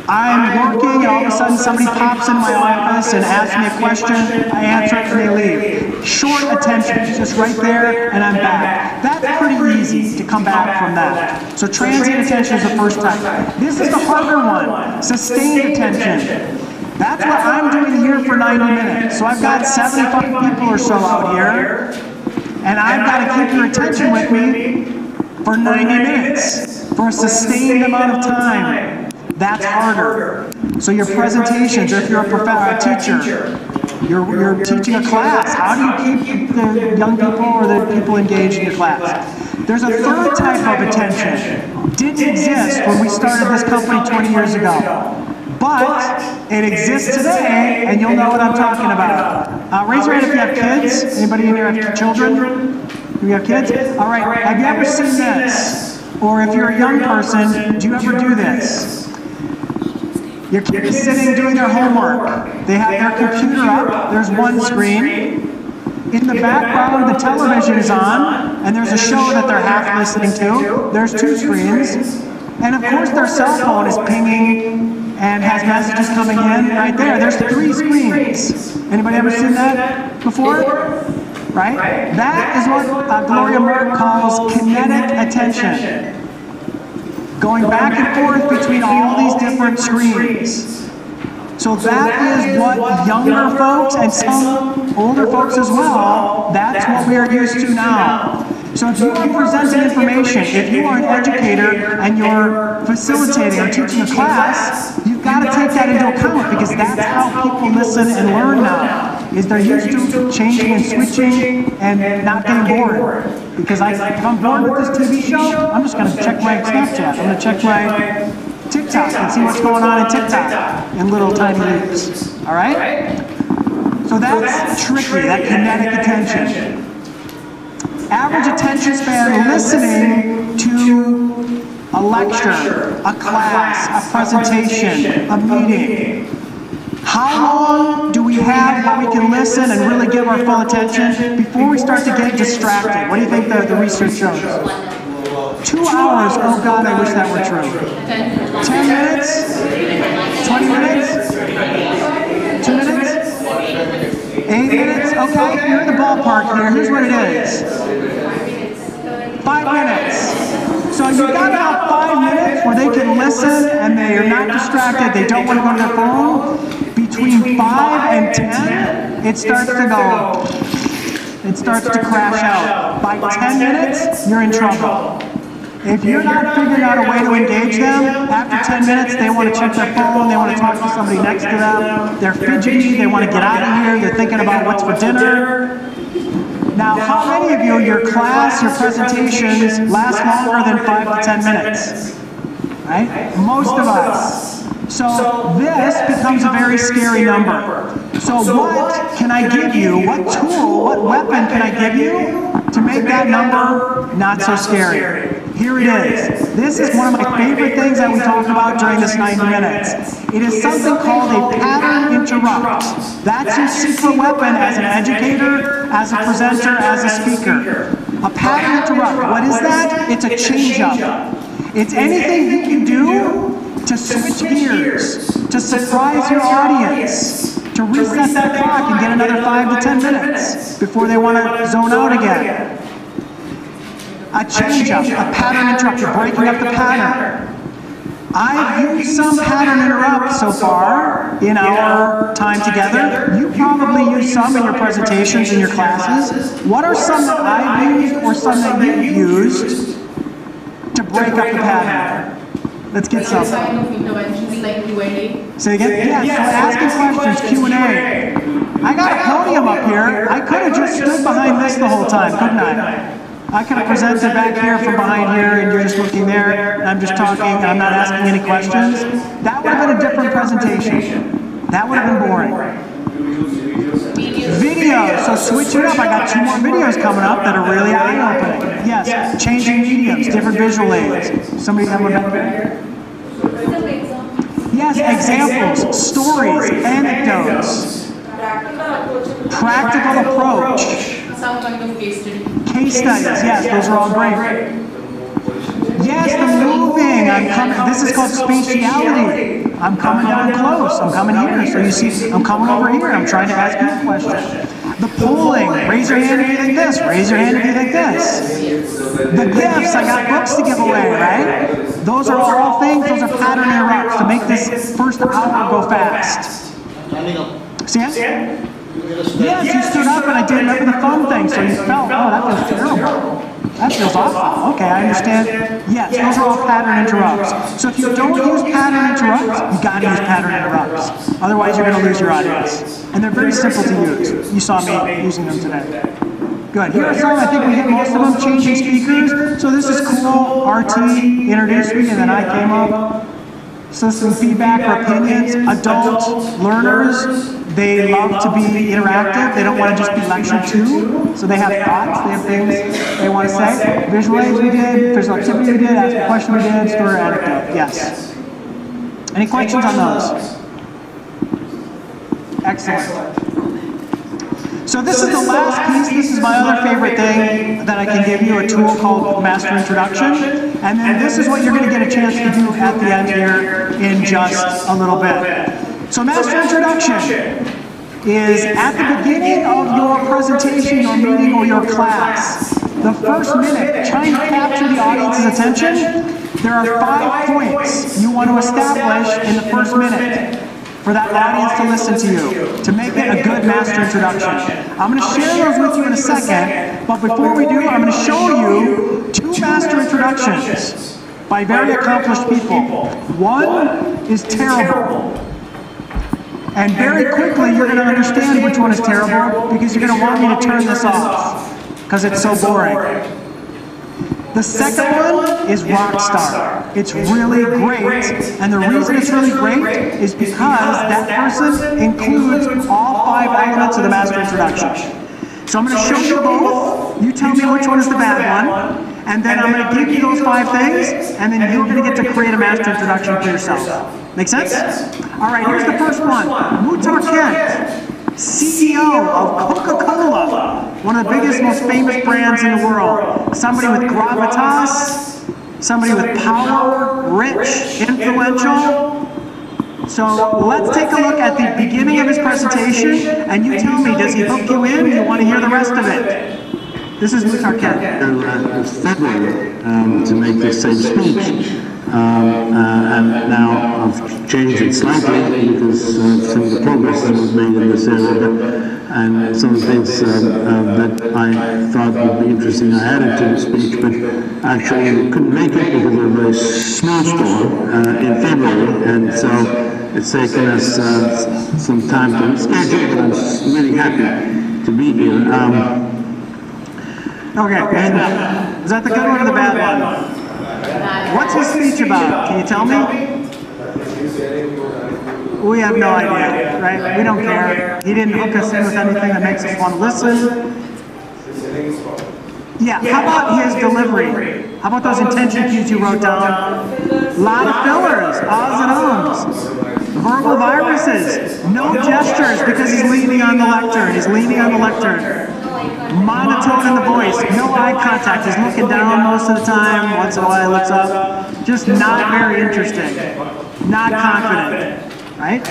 I'm working and all of a sudden somebody pops in my office and asks me a question, I answer it and they leave. Short attention, just right there and I'm back. That's pretty easy to come back from that. So transient attention is the first type. This is the harder one, sustained attention. That's what I'm doing here for 90 minutes. So I've got 75 people or so out here, and I've got to keep your attention with me for 90 minutes, for a sustained amount of time. That's harder. So your presentations, or if you're a teacher, you're teaching a class, how do you keep the young people or the people engaged in your class? There's a third type of attention. Didn't exist when we started this company 20 years ago. But it exists today, and you'll know what I'm talking about. Raise your hand if you have kids. Anybody in here have children? Do you have kids? All right. Have you ever seen this? Or if you're a young person, do you ever do this? Your kid is sitting doing their homework. They have their computer up. There's one screen. In the background, the television is on, and there's a show that they're half listening to. There's two screens. And of course, their cell phone is pinging and has messages coming in right there. There's three screens. Anybody ever seen that before? Right? That is what Gloria Mark calls kinetic attention. Going back and forth between all these different screens. So that is what younger folks and some older folks as well, that's what we are used to now. So if you are presenting information, if you are an educator and you're facilitating or teaching a class, you've got to take that into account, because that's how people listen and learn now, is they're used to changing and switching and not getting bored. Because if I'm bored with this TV show, I'm just going to check my Snapchat, I'm going to check my TikTok and see what's going on in TikTok in little tiny leaps. All right? So that's tricky, that kinetic attention. Average attention span listening to a lecture, a class, a presentation, a meeting. How long do we have where we can listen and really give our full attention before we start to get distracted? What do you think the research shows? 2 hours, oh God, I wish that were true. 10 minutes? 20 minutes? 2 minutes? 8 minutes? Okay, you're in the ballpark here. Here's what it is. 5 minutes. So you've got about 5 minutes where they can listen and they are not distracted. They don't want to go to their phone. Between 5 and 10, it starts to go. It starts to crash out. By 10 minutes, you're in trouble. If you're not figuring out a way to engage them, after 10 minutes, they want to check their phone, they want to talk to somebody next to them, they're fidgety, they want to get out of here, they're thinking about what's for dinner. Now, how many of you, your class, your presentations last longer than 5 to 10 minutes? Right? Most of us. So this becomes a very scary number. So what can I give you, what tool, what weapon can I give you to make that number not so scary? Here it is. This is one of my favorite things that we talk about during this 90 minutes. It is something called a pattern interrupt. That's your secret weapon as an educator, as a presenter, as a speaker. A pattern interrupt. What is that? It's a change-up. It's anything you can do to switch gears, to surprise your audience, to reset that clock and get another 5 to 10 minutes before they want to zone out again. A change-up, a pattern interrupt, you're breaking up the pattern. I've used some pattern interrupts so far in our time together. You probably use some in your presentations in your classes. What are some that I've used or some that you've used to break up the pattern? Let's get some. Kind of interventions like Q&A. Say again? Yeah, so asking questions, Q&A. I got a podium up here. I could have just stood behind this the whole time, couldn't I? I could have presented back here from behind here and you're just looking there and I'm just talking and I'm not asking any questions. That would have been a different presentation. That would have been boring. Videos, so switch it up. I got 2 more videos coming up that are really eye-opening. Yes, changing mediums, different visual aids. Somebody come back here? Yes, examples, stories, anecdotes, practical approach. Some kind of case study. Case studies, yes, those are all great. Yes, the moving, I'm coming, this is called spatiality. I'm coming down close, I'm coming here, so you see, I'm coming over here, I'm trying to ask you a question. The polling, raise your hand if you think this, raise your hand if you think this. The gifts, I got books to give away, right? Those are all things, those are pattern interrupts to make this first hour go fast. See it? Yes, you stood up and I did remember the phone thing, so you felt, oh, that feels terrible. That feels awful. Okay, I understand. Yes, those are all pattern interrupts. So if you don't use pattern interrupts, you gotta use pattern interrupts. Otherwise, you're gonna lose your audience. And they're very simple to use. You saw me using them today. Good. Here are some, I think we hit most of them, changing speakers. So this is cool. RT introduced me and then I came up. So some feedback or opinions. Adult learners, they love to be interactive. They don't want to just be lectured to. So they have thoughts, they have things they want to say. Visual aids we did, visual activity we did, ask a question we did, story anecdote. Yes. Any questions on those? Excellent. So this is the last piece. This is my other favorite thing that I can give you, a tool called Master Introduction. And then this is what you're going to get a chance to do at the end here in just a little bit. So Master Introduction is at the beginning of your presentation, your meeting, or your class. The first minute, trying to capture the audience's attention. There are 5 points you want to establish in the first minute for that audience to listen to you, to make it a good master introduction. I'm going to share those with you in a second, but before we do, I'm going to show you 2 master introductions by very accomplished people. One is terrible. And very quickly, you're going to understand which one is terrible because you're going to want me to turn this off because it's so boring. The second one is Rockstar. It's really great, and the reason it's really great is because that person includes all 5 elements of the master introduction. So I'm going to show you both, you tell me which one is the bad one, and then I'm going to give you those 5 things, and then you're going to get to create a master introduction for yourself. Make sense? All right, here's the first one. Muhtar Kent, CEO of Coca-Cola, one of the biggest, most famous brands in the world. Somebody with gravitas, somebody with power, rich, influential. So let's take a look at the beginning of his presentation, and you tell me, does he hook you in? Do you want to hear the rest of it? This is Muhtar Kent. February to make the same speech. And now I've changed it slightly because some of the progress that was made in this area and some of the things that I thought would be interesting I added to the speech, but actually couldn't make it because of a very snowstorm in February, and so it's taken us some time to schedule, but I'm really happy to be here. Okay, is that the good one or the bad one? What's his speech about? Can you tell me? We have no idea, right? We don't care. He didn't hook us in with anything that makes us want to listen. Yeah, how about his delivery? How about those intention cues you wrote down? A lot of fillers, ahs and ums. Verbal viruses, no gestures because he's leaning on the lectern. He's leaning on the lectern. Monotone in the voice, no eye contact. He's looking down most of the time. Once in a while he looks up. Just not very interesting. Not confident. Right?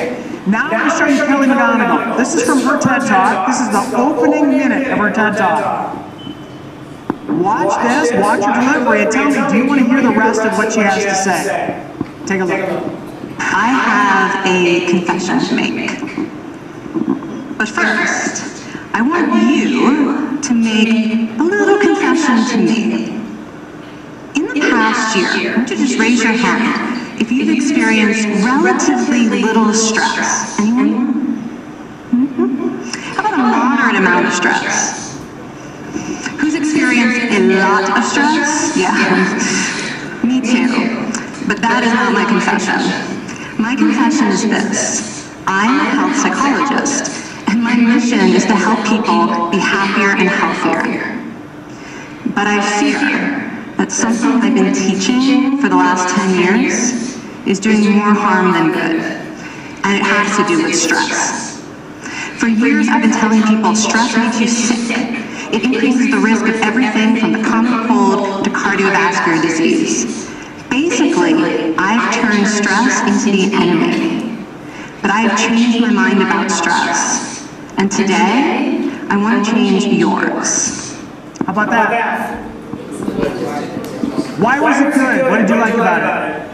Now I'm going to show you Kelly McGonigal. This is from her TED Talk. This is the opening minute of her TED Talk. Watch this, watch her delivery, and tell me, do you want to hear the rest of what she has to say? Take a look. I have a confession to make. But first, I want you to make a little confession to me. In the past year, why don't you just raise your hand if you've experienced relatively little stress? Anyone? How about a moderate amount of stress? Who's experienced a lot of stress? Yeah, me too. But that is not my confession. My confession is this. I'm a health psychologist, and my mission is to help people be happier and healthier. But I fear that something I've been teaching for the last 10 years is doing more harm than good, and it has to do with stress. For years, I've been telling people stress makes you sick. It increases the risk of everything from the common cold to cardiovascular disease. Basically, I've turned stress into the enemy. But I've changed my mind about stress. And today, I want to change yours. How about that? Why was it good? What did you like about it?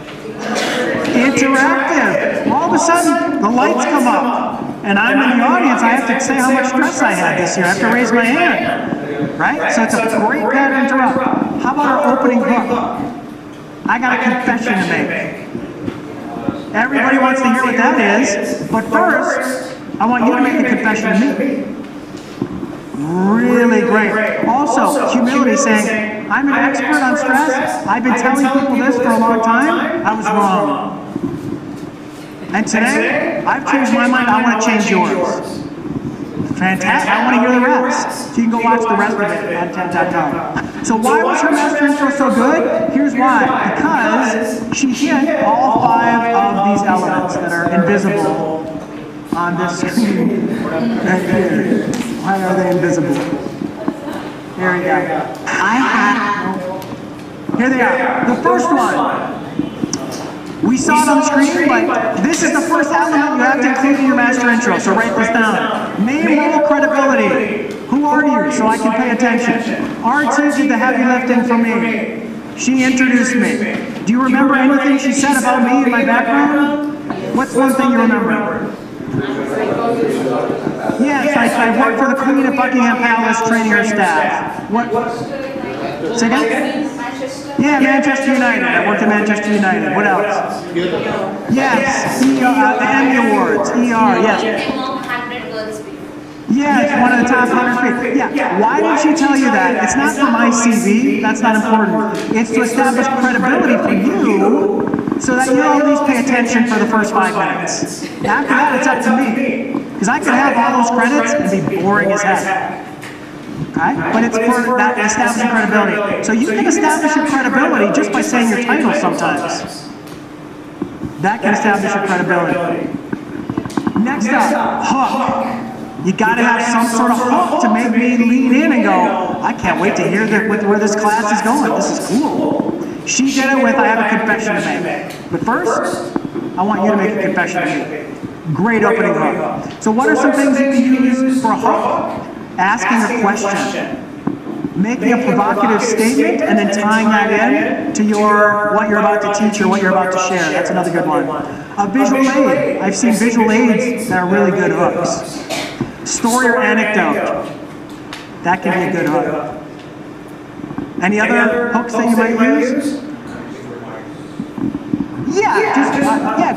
Interactive. All of a sudden, the lights come up. And I'm in the audience, I have to say how much stress I had this year. I have to raise my hand. Right? So it's a great pattern to interrupt. How about our opening hook? I got a confession to make. Everybody wants to hear what that is, but first, I want you to make a confession to me. Really great. Also, humility, saying, I'm an expert on stress. I've been telling people this for a long time. I was wrong. And today, I've changed my mind. I want to change yours. Fantastic. I want to hear the rest. So you can go watch the rest of it at TED.com. So why was her master intro so good? Here's why. Because she hit all 5 of these elements that are invisible on this screen right here. Why are they invisible? Here we go. Here they are. The first one. We saw it on the screen, but this is the first element you have to include in your master intro, so write this down. Name, role, credibility. Who are you, so I can pay attention? RT did the heavy lifting for me. She introduced me. Do you remember anything she said about me and my background? What's one thing you remember? Yes, I worked for the Queen of Buckingham Palace training her staff. What? Say again? Yeah, Manchester United. I worked at Manchester United. What else? Yes, the Emmy Awards, yes. Yes, one of the top 100 people. Yeah, why did she tell you that? It's not for my CV, that's not important. It's to establish credibility for you so that you at least pay attention for the first 5 minutes. After that, it's up to me. Because I could have all those credits and be boring as heck. Right? But it's for that establishing credibility. So you can establish your credibility just by saying your title sometimes. That can establish your credibility. Next up, hook. You gotta have some sort of hook to make me lean in and go, I can't wait to hear where this class is going. This is cool. She did it with, I have a confession to make. But first, I want you to make a confession to me. Great opening hook. So what are some things you can use for a hook? Asking a question, making a provocative statement, and then tying that in to what you're about to teach or what you're about to share. That's another good one. A visual aid. I've seen visual aids that are really good hooks. Story or anecdote. That can be a good hook. Any other hooks that you might use? Yeah, just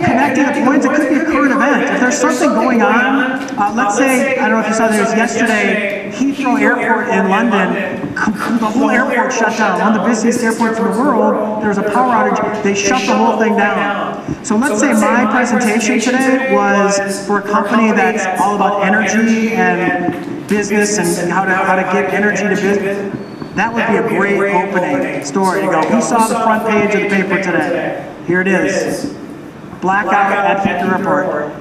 connecting the points. It could be a current event. If there's something going on, let's say, I don't know if you saw this yesterday, Heathrow Airport in London, the whole airport shut down. One of the busiest airports in the world, there was a power outage, they shut the whole thing down. So let's say my presentation today was for a company that's all about energy and business and how to get energy to business. That would be a great opening story to go, who saw the front page of the paper today? Here it is. Blackout at Victor Report.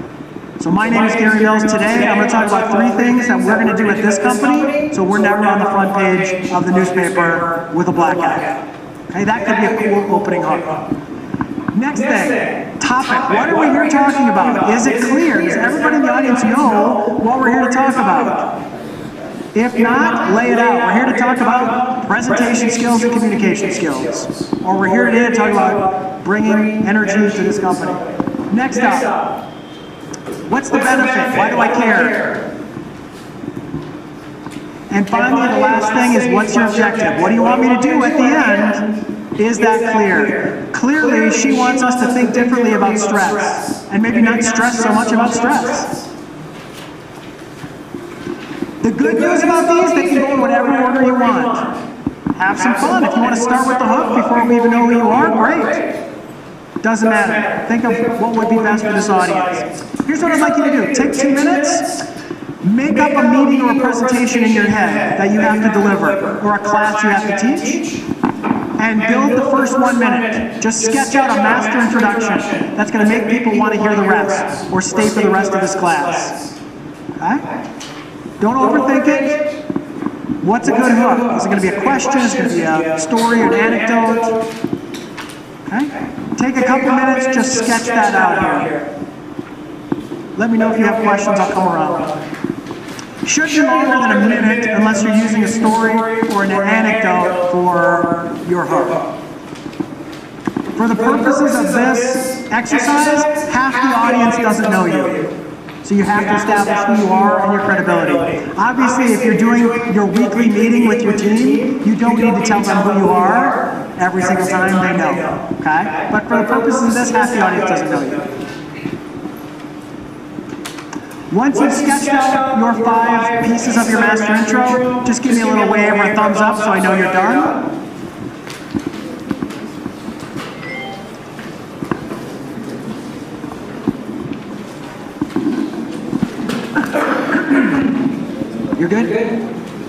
So my name is Gary Mills. Today I'm going to talk about 3 things that we're going to do at this company so we're never on the front page of the newspaper with a blackout. Okay, that could be a cool opening hook. Next thing, topic. What are we here talking about? Is it clear? Does everybody in the audience know what we're here to talk about? If not, lay it out. We're here to talk about presentation skills and communication skills. Or we're here today to talk about bringing energy to this company. Next up, what's the benefit? Why do I care? And finally, the last thing is, what's your objective? What do you want me to do at the end? Is that clear? Clearly, she wants us to think differently about stress, and maybe not stress so much about stress. The good news about these, they can go in whatever order you want. Have some fun. If you want to start with the hook before we even know who you are, great. Doesn't matter. Think of what would be best for this audience. Here's what I'd like you to do. Take 2 minutes. Make up a meeting or a presentation in your head that you have to deliver, or a class you have to teach, and build the first 1 minute. Just sketch out a master introduction that's going to make people want to hear the rest, or stay for the rest of this class. Okay? Don't overthink it. What's a good hook? Is it going to be a question? Is it going to be a story or an anecdote? Okay? Take a couple minutes, just sketch that out here. Let me know if you have questions, I'll come around. Should be longer than a minute unless you're using a story or an anecdote for your hook. For the purposes of this exercise, half the audience doesn't know you. So you have to establish who you are and your credibility. Obviously, if you're doing your weekly meeting with your team, you don't need to tell them who you are every single time, they know. Okay? But for the purposes of this, half the audience doesn't know you. Once you've sketched out your 5 pieces of your master intro, just give me a little wave or a thumbs up so I know you're done. You're good?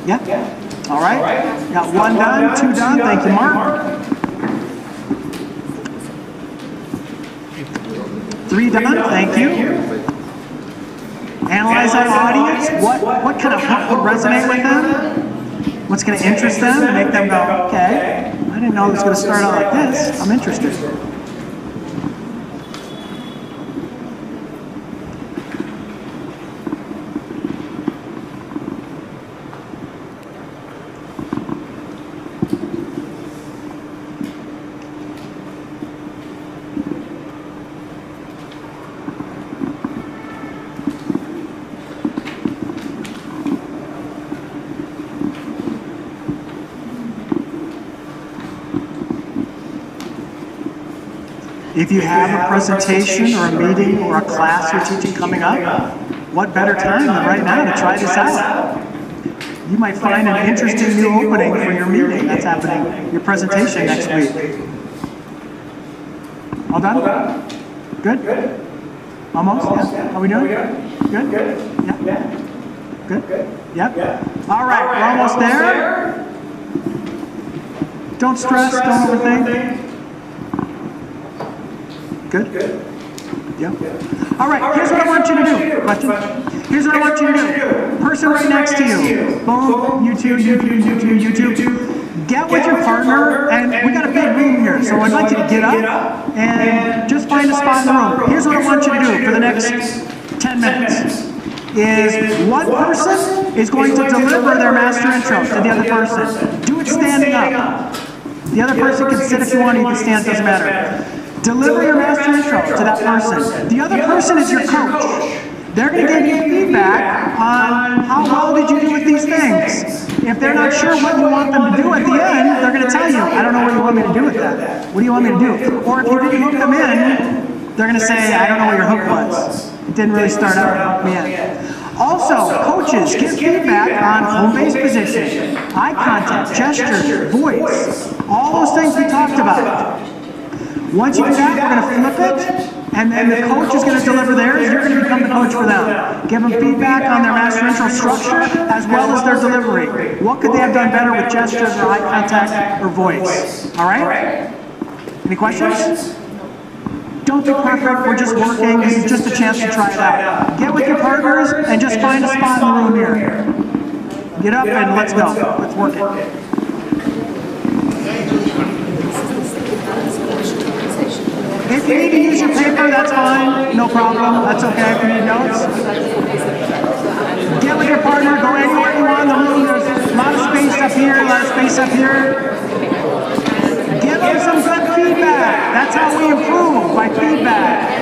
Yeah? All right. Got 1 done, 2 done. Thank you, Mark. 3 done. Thank you. Analyze that audience. What kind of hook would resonate with them? What's going to interest them and make them go, okay, I didn't know it was going to start out like this. I'm interested. If you have a presentation or a meeting or a class you're teaching coming up, what better time than right now to try this out? You might find an interesting new opening for your meeting that's happening, your presentation next week. All done? Good? Almost? Yeah. Are we doing? Good? Yeah? Good? Yep. All right, we're almost there. Don't stress, don't overthink. Good? Yeah. All right, here's what I want you to do. Question? Here's what I want you to do. Person right next to you. Boom, you two. Get with your partner, and we got a big room here, so I'd like you to get up and just find a spot in the room. Here's what I want you to do for the next 10 minutes. Is one person is going to deliver their master intro to the other person. Do it standing up. The other person can sit if you want, you can stand, doesn't matter. Deliver your master intro to that person. The other person is your coach. They're going to give you feedback on how well did you do with these things. If they're not sure what you want them to do at the end, they're going to tell you, I don't know what you want me to do with that. What do you want me to do? Or if you didn't hook them in, they're going to say, I don't know what your hook was. It didn't really start out yet. Also, coaches, give feedback on home-based position, eye contact, gesture, voice, all those things we talked about. Once you do that, we're going to flip it, and then the coach is going to deliver theirs, you're going to become the coach for them. Give them feedback on their master intro structure as well as their delivery. What could they have done better with gestures or eye contact or voice? All right? Any questions? Don't be perfect, we're just working, this is just a chance to try it out. Get with your partners and just find a spot in the room here. Get up and let's go. Let's work it. If you need to use your paper, that's fine, no problem, that's okay if you need notes. Get with your partner, go anywhere you want in the room, there's a lot of space up here, a lot of space up here. Give them some good feedback, that's how we improve, by feedback.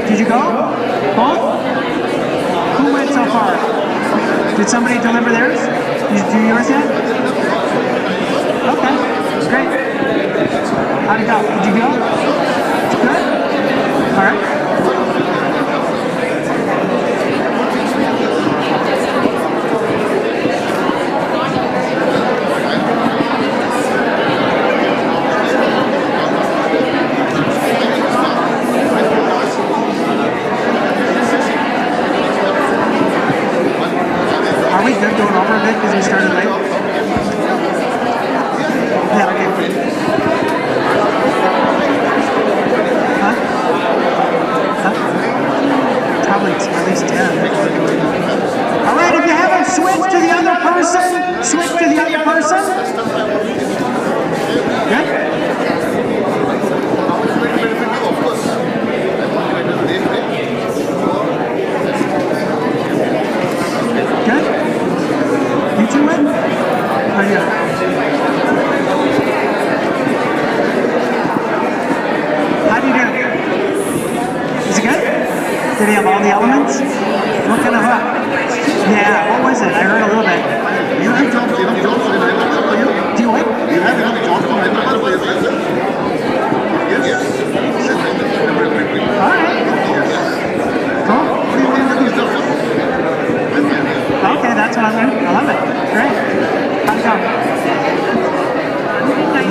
Did you go? Both? Who went so far? Did somebody deliver theirs? Did you do yours yet? Okay, great. How'd it go? Did you go? Good? All right. Are we good going over a bit because we started late? Yeah, okay. Huh? Probably at least 10. All right, if you haven't switched to the other person, switch to the other person. Good? Good? You two win? Oh, yeah. How do you do? Is it good? Did he have all the elements? What kind of hook? Yeah, what was it? I heard a little bit. You have jobs for you? Do you what? You have enough jobs for Hyderabad for yourself, sir? Yes. All right. Cool. Okay, that's what I'm learning. I love it. Great. How'd it go?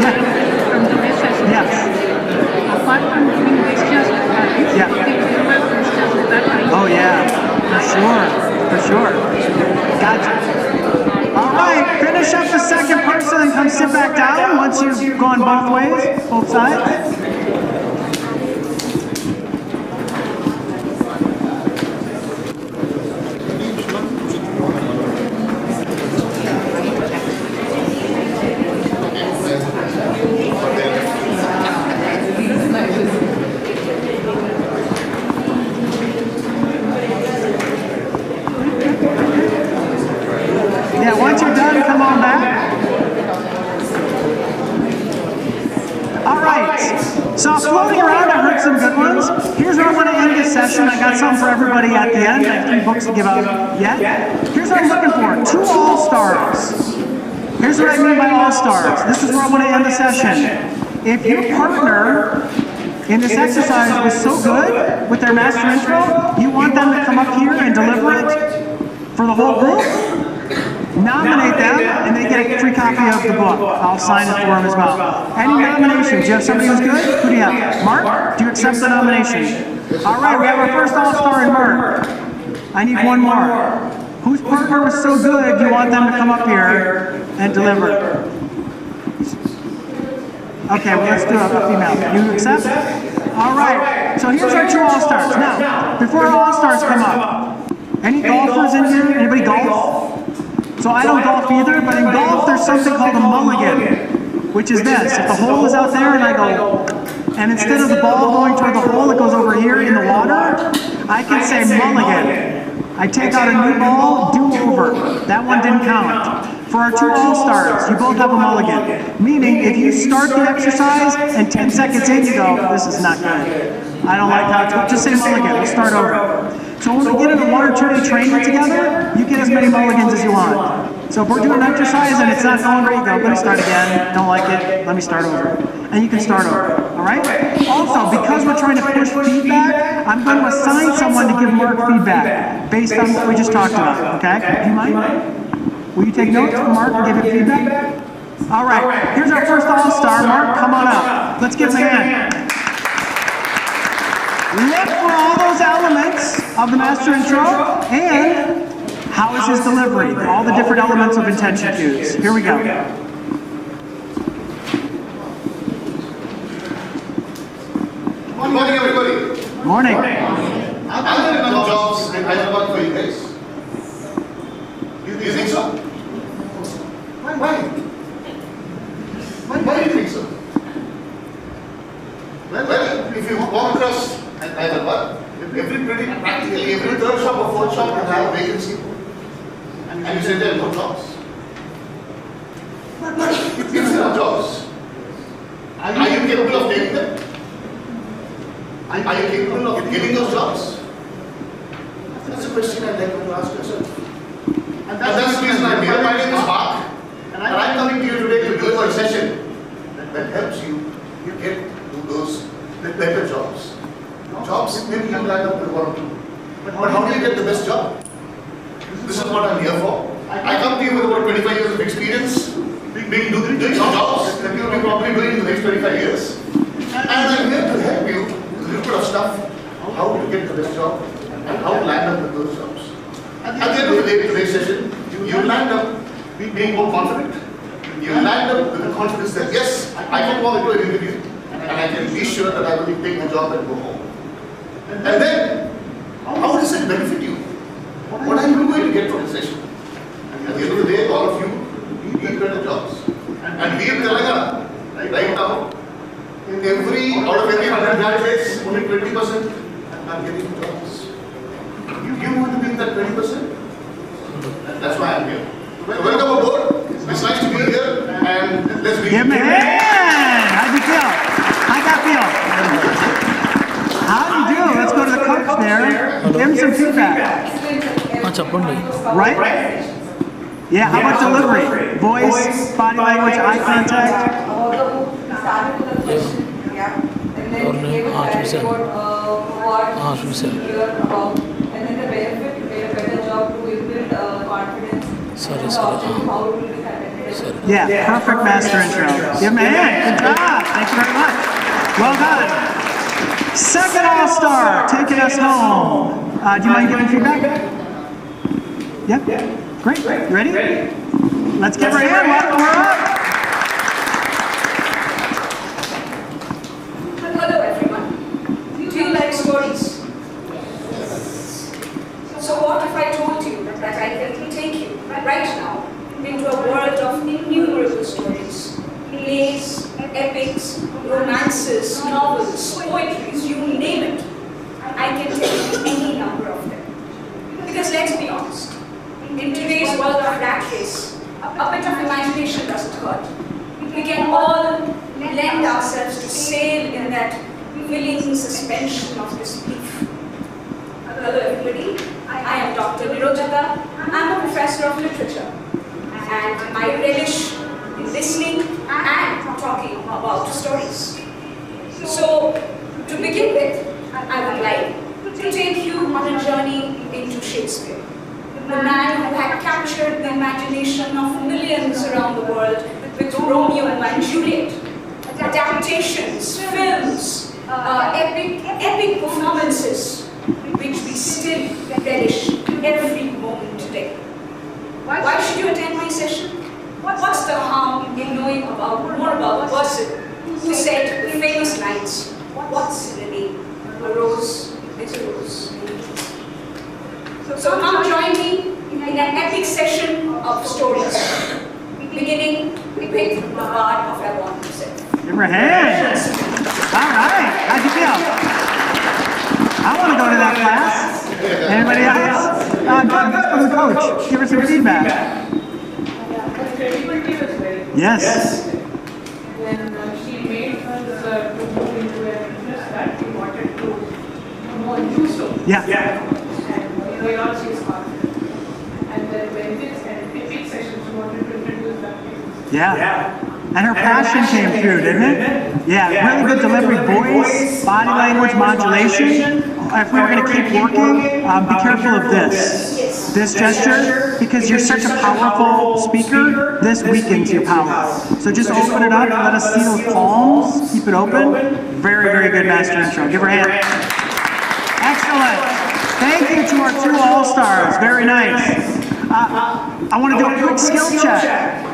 Yeah. Yes. Apart from doing gestures with eyes, Yeah. they do have gestures with their eyes. Oh yeah, for sure. Gotcha. All right, finish up the second person and come sit back down once you've gone both ways, both sides. floating around, I heard some good ones. Here's where I want to end this session. I got something for everybody at the end. I have 3 books to give out yet. Here's what I'm looking for. 2 all-stars. Here's what I mean by all-stars. This is where I want to end the session. If your partner in this exercise was so good with their master intro, you want them to come up here and deliver it for the whole group? Nominate them, and they get a free copy of the book. I'll sign it for them as well. Any nominations? Do you have somebody who's good? Who do you have? Mark? Do you accept the nomination? All right, we have our first all-star in Mark. I need one more. Whose partner was so good you want them to come up here and deliver? Okay, well, let's do a female. You accept? All right, so here's our 2 all-stars. Now, before our all-stars come up, any golfers in here? Anybody golf? So I don't golf either, but in golf there's something called a mulligan, which is this. If the hole is out there and I go, and instead of the ball going toward the hole, it goes over here in the water, I can say mulligan. I take out a new ball, do over. That one didn't count. For our 2 all-stars, you both have a mulligan. Meaning, if you start the exercise and 10 seconds in you go, this is not good. I don't like how it's, just say mulligan, we'll start over. So when we get into 1 or 2 day training together, you get as many mulligans as you want. So if we're doing an exercise and it's not going great, go, let me start again, don't like it, let me start over. And you can start over, all right? Also, because we're trying to push feedback, I'm going to assign someone to give Mark feedback based on what we just talked about, okay? Do you mind? Will you take notes from Mark and give him feedback? All right, here's our first all-star. Mark, come on up. Let's give him a hand. Look for all those elements of the master intro, and how is his delivery? All the different elements of intention cues. Here we go. Good morning, everybody. Morning. Are there enough jobs in Hyderabad for you guys? You think so? Why? Why do you think so? Well, if you walk across Hyderabad, practically every 3rd shop or 4th shop will have a vacancy. And you say there are no jobs. But if there are jobs, are you capable of getting them? Are you capable of getting those jobs? That's a question I'd like you to ask yourself. And that's the reason I'm here. My name is Mark, and I'm coming to you today to deliver a session that helps you get to those better jobs. Jobs, maybe you land up with 1 or 2. But how do you get the best job? This is what I'm here for. I come to you with about 25 years of experience, doing some jobs that you'll be probably doing in the next 25 years. And I'm here to help you with a little bit of stuff, how to get the best job, and how to land up with those jobs. At the end of the day, today's session, you land up being more confident. You land up with the confidence that, yes, I can walk into an interview, and I can be sure that I will be taking a job and go home. And then, how does it benefit you? What are you going to get from the session? At the end of the day, all of you need better jobs. And we in Telangana, right now, out of every 100 graduates, only 20% are getting jobs. You want to be in that 20%? That's why I'm here. So welcome aboard. It's nice to be here, and let's begin. Give me a hand. How'd you feel? How'd that feel? How do you do? Let's go to the coach there. Give him some feedback. Right? Yeah, how about delivery? Voice, body language, eye contact? And then he gave a clarity about what he's here about, and then the benefit to get a better job, to build confidence, and the object, how it will be conducted. Yeah, perfect master intro. Give him a hand. Good job. Thank you very much. Well done. Second all-star, taking us home. Do you mind giving feedback? Yeah? Great. You ready? Let's give her a hand. Welcome her up. Hello everyone. Do you like stories? So what if I told you that I can take you right now into a world of innumerable stories? Plays, epics, romances, novels, poetries, you name it. I can tell you any number of them. Because let's be honest, in today's world of rat race, a bit of imagination doesn't hurt. feeling suspension of disbelief. Hello everybody, I am Dr. Nirojata. I am a professor of literature and I relish in listening and talking about stories. So, to begin with, I would like to take you on a journey into Shakespeare, the man who had captured the imagination of millions around the world with Romeo and Juliet, adaptations, films, epic performances, which we still relish every moment today. Why should you attend my session? What's the harm in knowing more about the person who said the famous lines, "What's in a name? A rose is a rose." So come join me in an epic session of stories, beginning with the Bard of Avon himself. Give her a hand. All right. How'd you feel? I want to go to that class. Anybody else? Good. Let's go to the coach. Give her some feedback. Credibility was very good. Yes. Then she made us to move into an interest that we wanted to more do so. Yeah. And we all she is confident. And then when this epic session, she wanted to introduce that. Yeah. And her passion came through, didn't it? Yeah, really good delivery, voice, body language, modulation. If we were going to keep working, be careful of this gesture, because you're such a powerful speaker, this weakens your power. So just open it up, let us see those palms, keep it open. Very, very good master intro. Give her a hand. Excellent. Thank you to our 2 all-stars. Very nice. I want to do a quick skill check.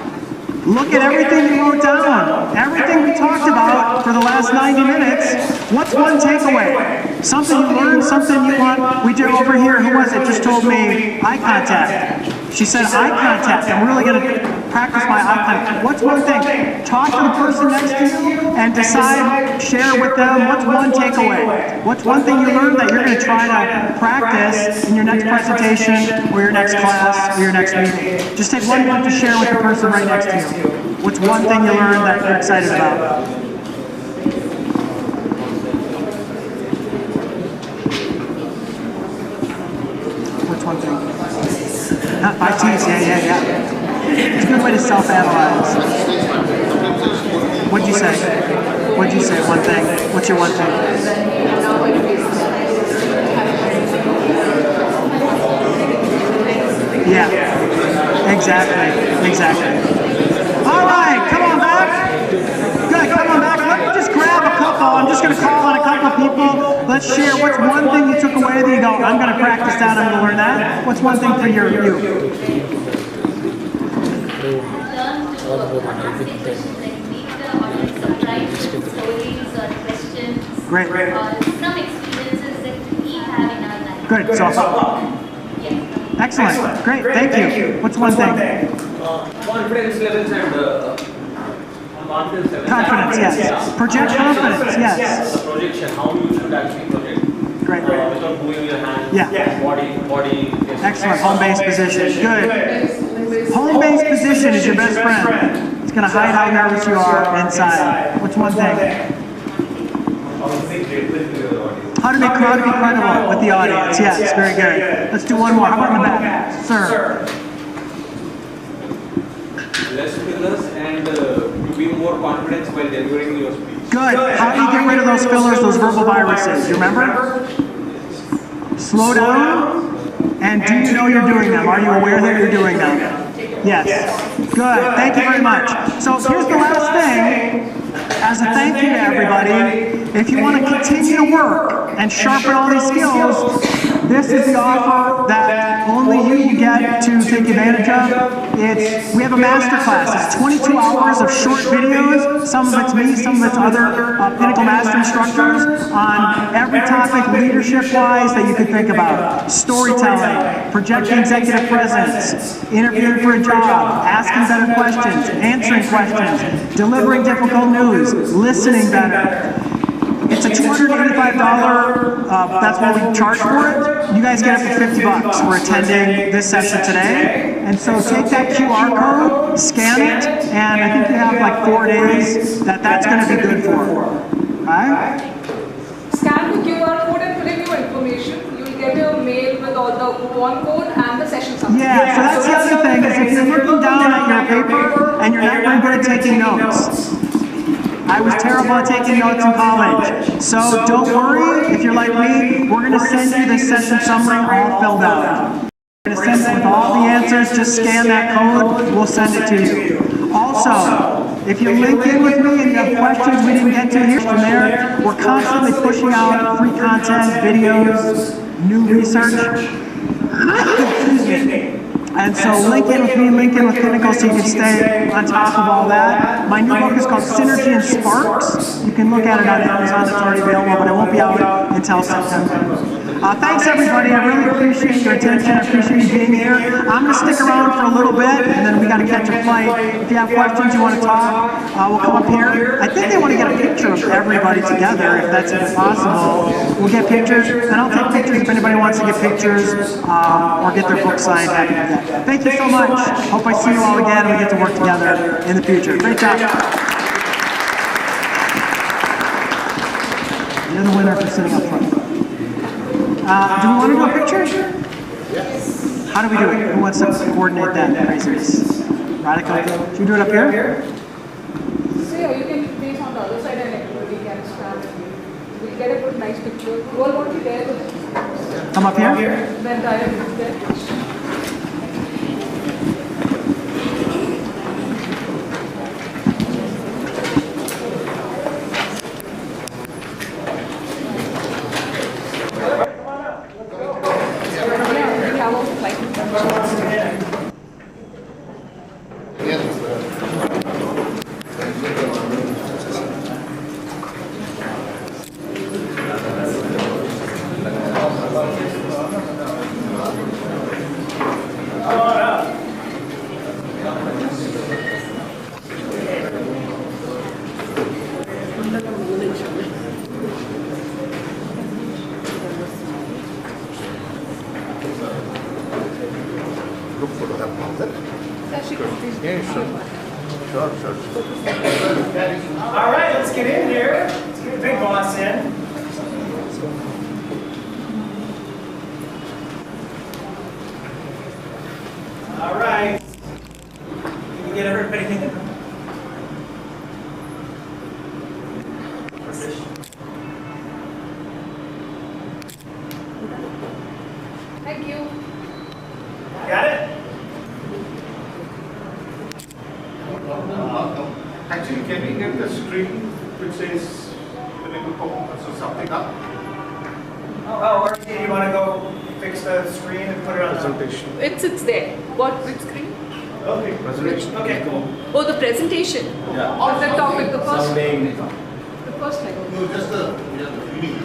Look at everything you wrote down. Everything we talked about for the last 90 minutes. What's one takeaway? Something you learned, something you want. We did over here, who was it? Just told me eye contact. She said eye contact. I'm really going to practice my eye contact. What's one thing? Talk to the person next to you and decide, share with them, what's one takeaway? What's one thing you learned that you're going to try to practice in your next presentation or your next class or your next meeting? Just take 1 minute to share with the person right next to you. What's one thing you learned that you're excited about? What's one thing? 5 T's, yeah. It's a good way to self-analyze. What'd you say? What'd you say, one thing? What's your one thing? Yeah, exactly. All right, come on back. Good, come on back. Let me just grab a couple. I'm just going to call on a couple of people. Let's share what's one thing you took away that you go, I'm going to practice that, I'm going to learn that. What's one thing for you? Great. Some experiences that we have in our life. Good. So, excellent. Great. Thank you. What's one thing? Confidence levels and confidence levels. Confidence, yes. Project confidence, yes. The projection, how you should actually project. Great. Without moving your hands. Yeah. Body. Excellent. Home base position. Good. Home base position is your best friend. It's going to hide how nervous you are inside. What's one thing? How to make crowd be credible with the audience. Yes, very good. Let's do one more. How about in the back? Sir. Less fillers and to be more confident while delivering your speech. Good. How do you get rid of those fillers, those verbal viruses? You remember? Slow down. And do you know you're doing them? Are you aware that you're doing them? Yes. Good. Thank you very much. So here's the last thing. As a thank you to everybody, if you want to continue to work and sharpen all these skills, this is the offer that only you get to take advantage of. We have a master class. It's 22 hours of short videos. Some of it's me, some of it's other Pinnacle Master instructors on every topic leadership-wise that you could think about. Storytelling, projecting executive presence, interviewing for a job, asking better questions, answering questions, delivering difficult news, listening better. It's a $285, that's what we charge for it. You guys get it for $50 for attending this session today. And so take that QR code, scan it, and I think you have like 4 days that that's going to be good for. All right? coupon code and the session summary. Yeah, so that's the other thing, is if you're looking down at your paper and you're not very good at taking notes. I was terrible at taking notes in college. So don't worry, if you're like me, we're gonna send you the session summary all filled out. We're gonna send it with all the answers, just scan that code, we'll send it to you. Also, if you link in with me and you have questions we didn't get to here from there, we're constantly pushing out free content, videos, new research. Excuse me. And so link in with me, link in with Pinnacle so you can stay on top of all that. My new book is called Synergy and Sparks. You can look at it on Amazon, it's already available, but it won't be out until September. Thanks everybody, I really appreciate your attention, I appreciate you being here. I'm going to stick around for a little bit, and then we got to catch a flight. If you have questions, you want to talk, we'll come up here. I think they want to get a picture of everybody together, if that's even possible. We'll get pictures, and I'll take pictures if anybody wants to get pictures, or get their book signed. Happy to do that. Thank you so much. Hope I see you all again, and we get to work together in the future. Great job. You're the winner for sitting up front. Do we want to do a picture? Yes. How do we do it? Who wants to coordinate that craziness? Radical? Should we do it up here? So yeah, you can face on the other side and everybody can stand. We'll get a good nice picture. You all want to be there with us? Come up here? The entire group there. All right, let's get in here. Let's get the big boss in. All right. Can we get everybody in? Thank you. Got it? Actually, can we get the screen which says clinical performance or something up? Oh, RT, you want to go fix the screen and put it on presentation? It's there. Which screen? Okay, presentation. Okay, cool. Oh, the presentation. Yeah. Or the topic, the first. The first leg. No, just the reading.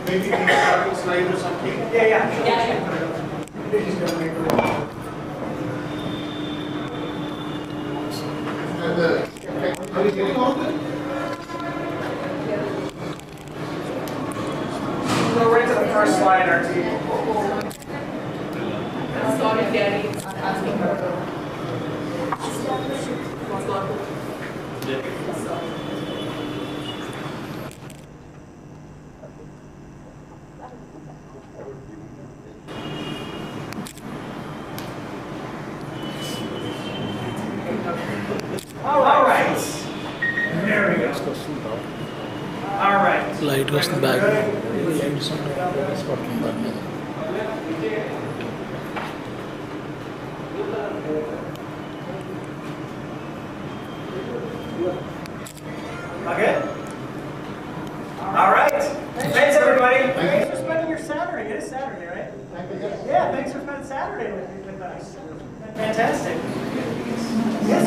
Maybe the starting slide or something. Yeah. Are you getting all of it? Go right to the first slide, RT. Sorry, Gary. I'm asking her. All right. There we go. All right. Light was the back. Okay. All right. Thanks, everybody. Thanks for spending your Saturday. It is Saturday, right? Yeah, thanks for spending Saturday with us. Fantastic. Because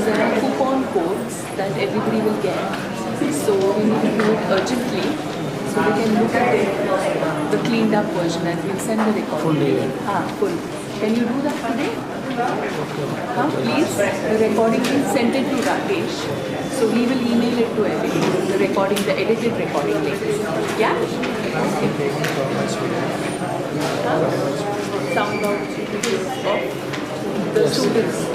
there are coupon codes that everybody will get. So we need to do it urgently. So we can look at it, the cleaned up version, and we'll send the recording. Full. Can you do that today? Please. The recording is sent it to Rakesh. So we will email it to everybody. The recording recording, the edited recording link. Yeah? Sound out of the students.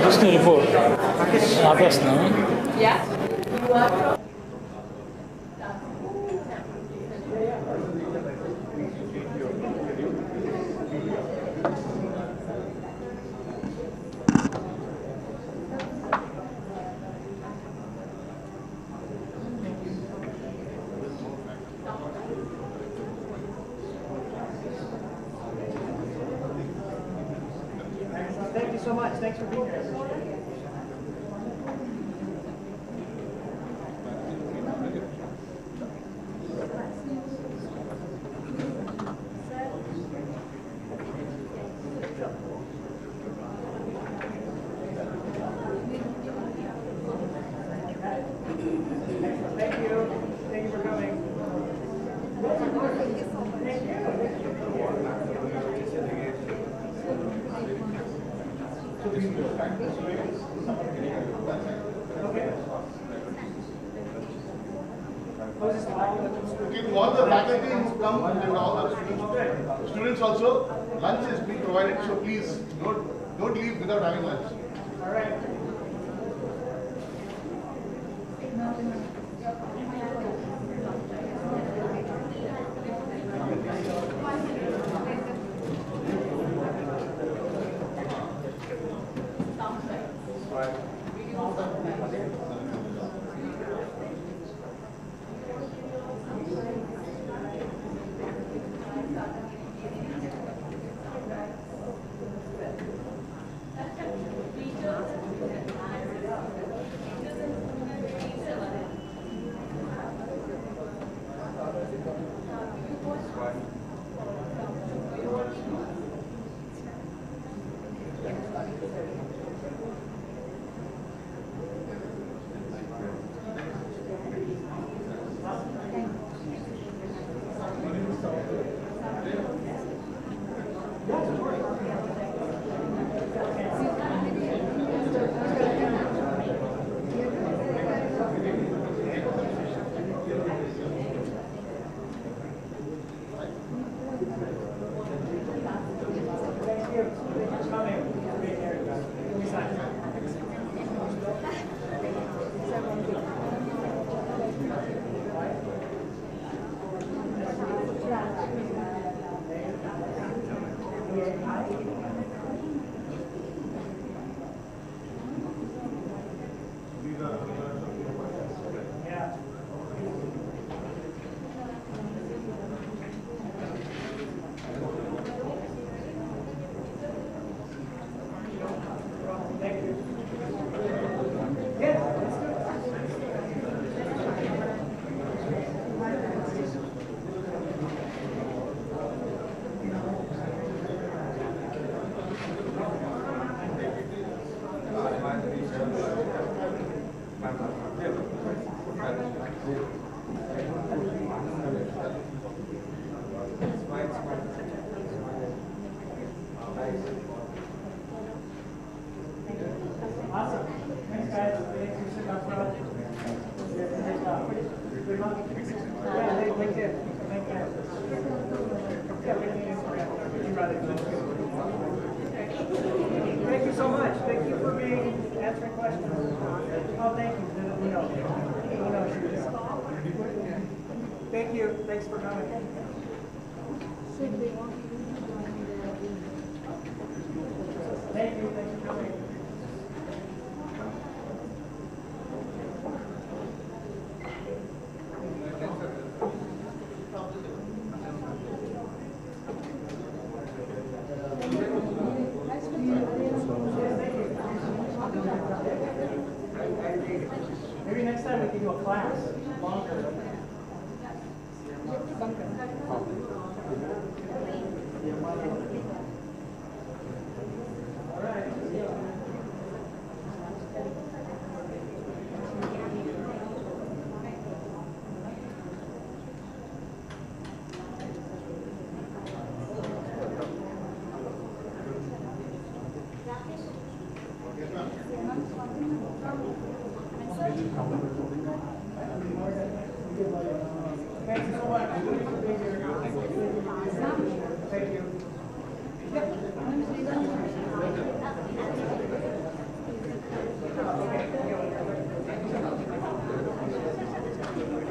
Just a report. Yeah? Thank you so much. Thanks for being here. Thank you. Thank you for coming. All the faculty who come and all the students also, lunch is being provided, so please don't leave without having lunch. All right. Awesome. Thanks, guys. Thanks for sitting up front. Good job. Good luck. Yeah, thank you. Thank you. Yeah, we can Thank you so much. Thank you for answering questions. Oh, thank you. Thank you. Thanks for coming. Thank you. Thanks for coming. Thank you. class longer. All right. Thank you so much. Thank you.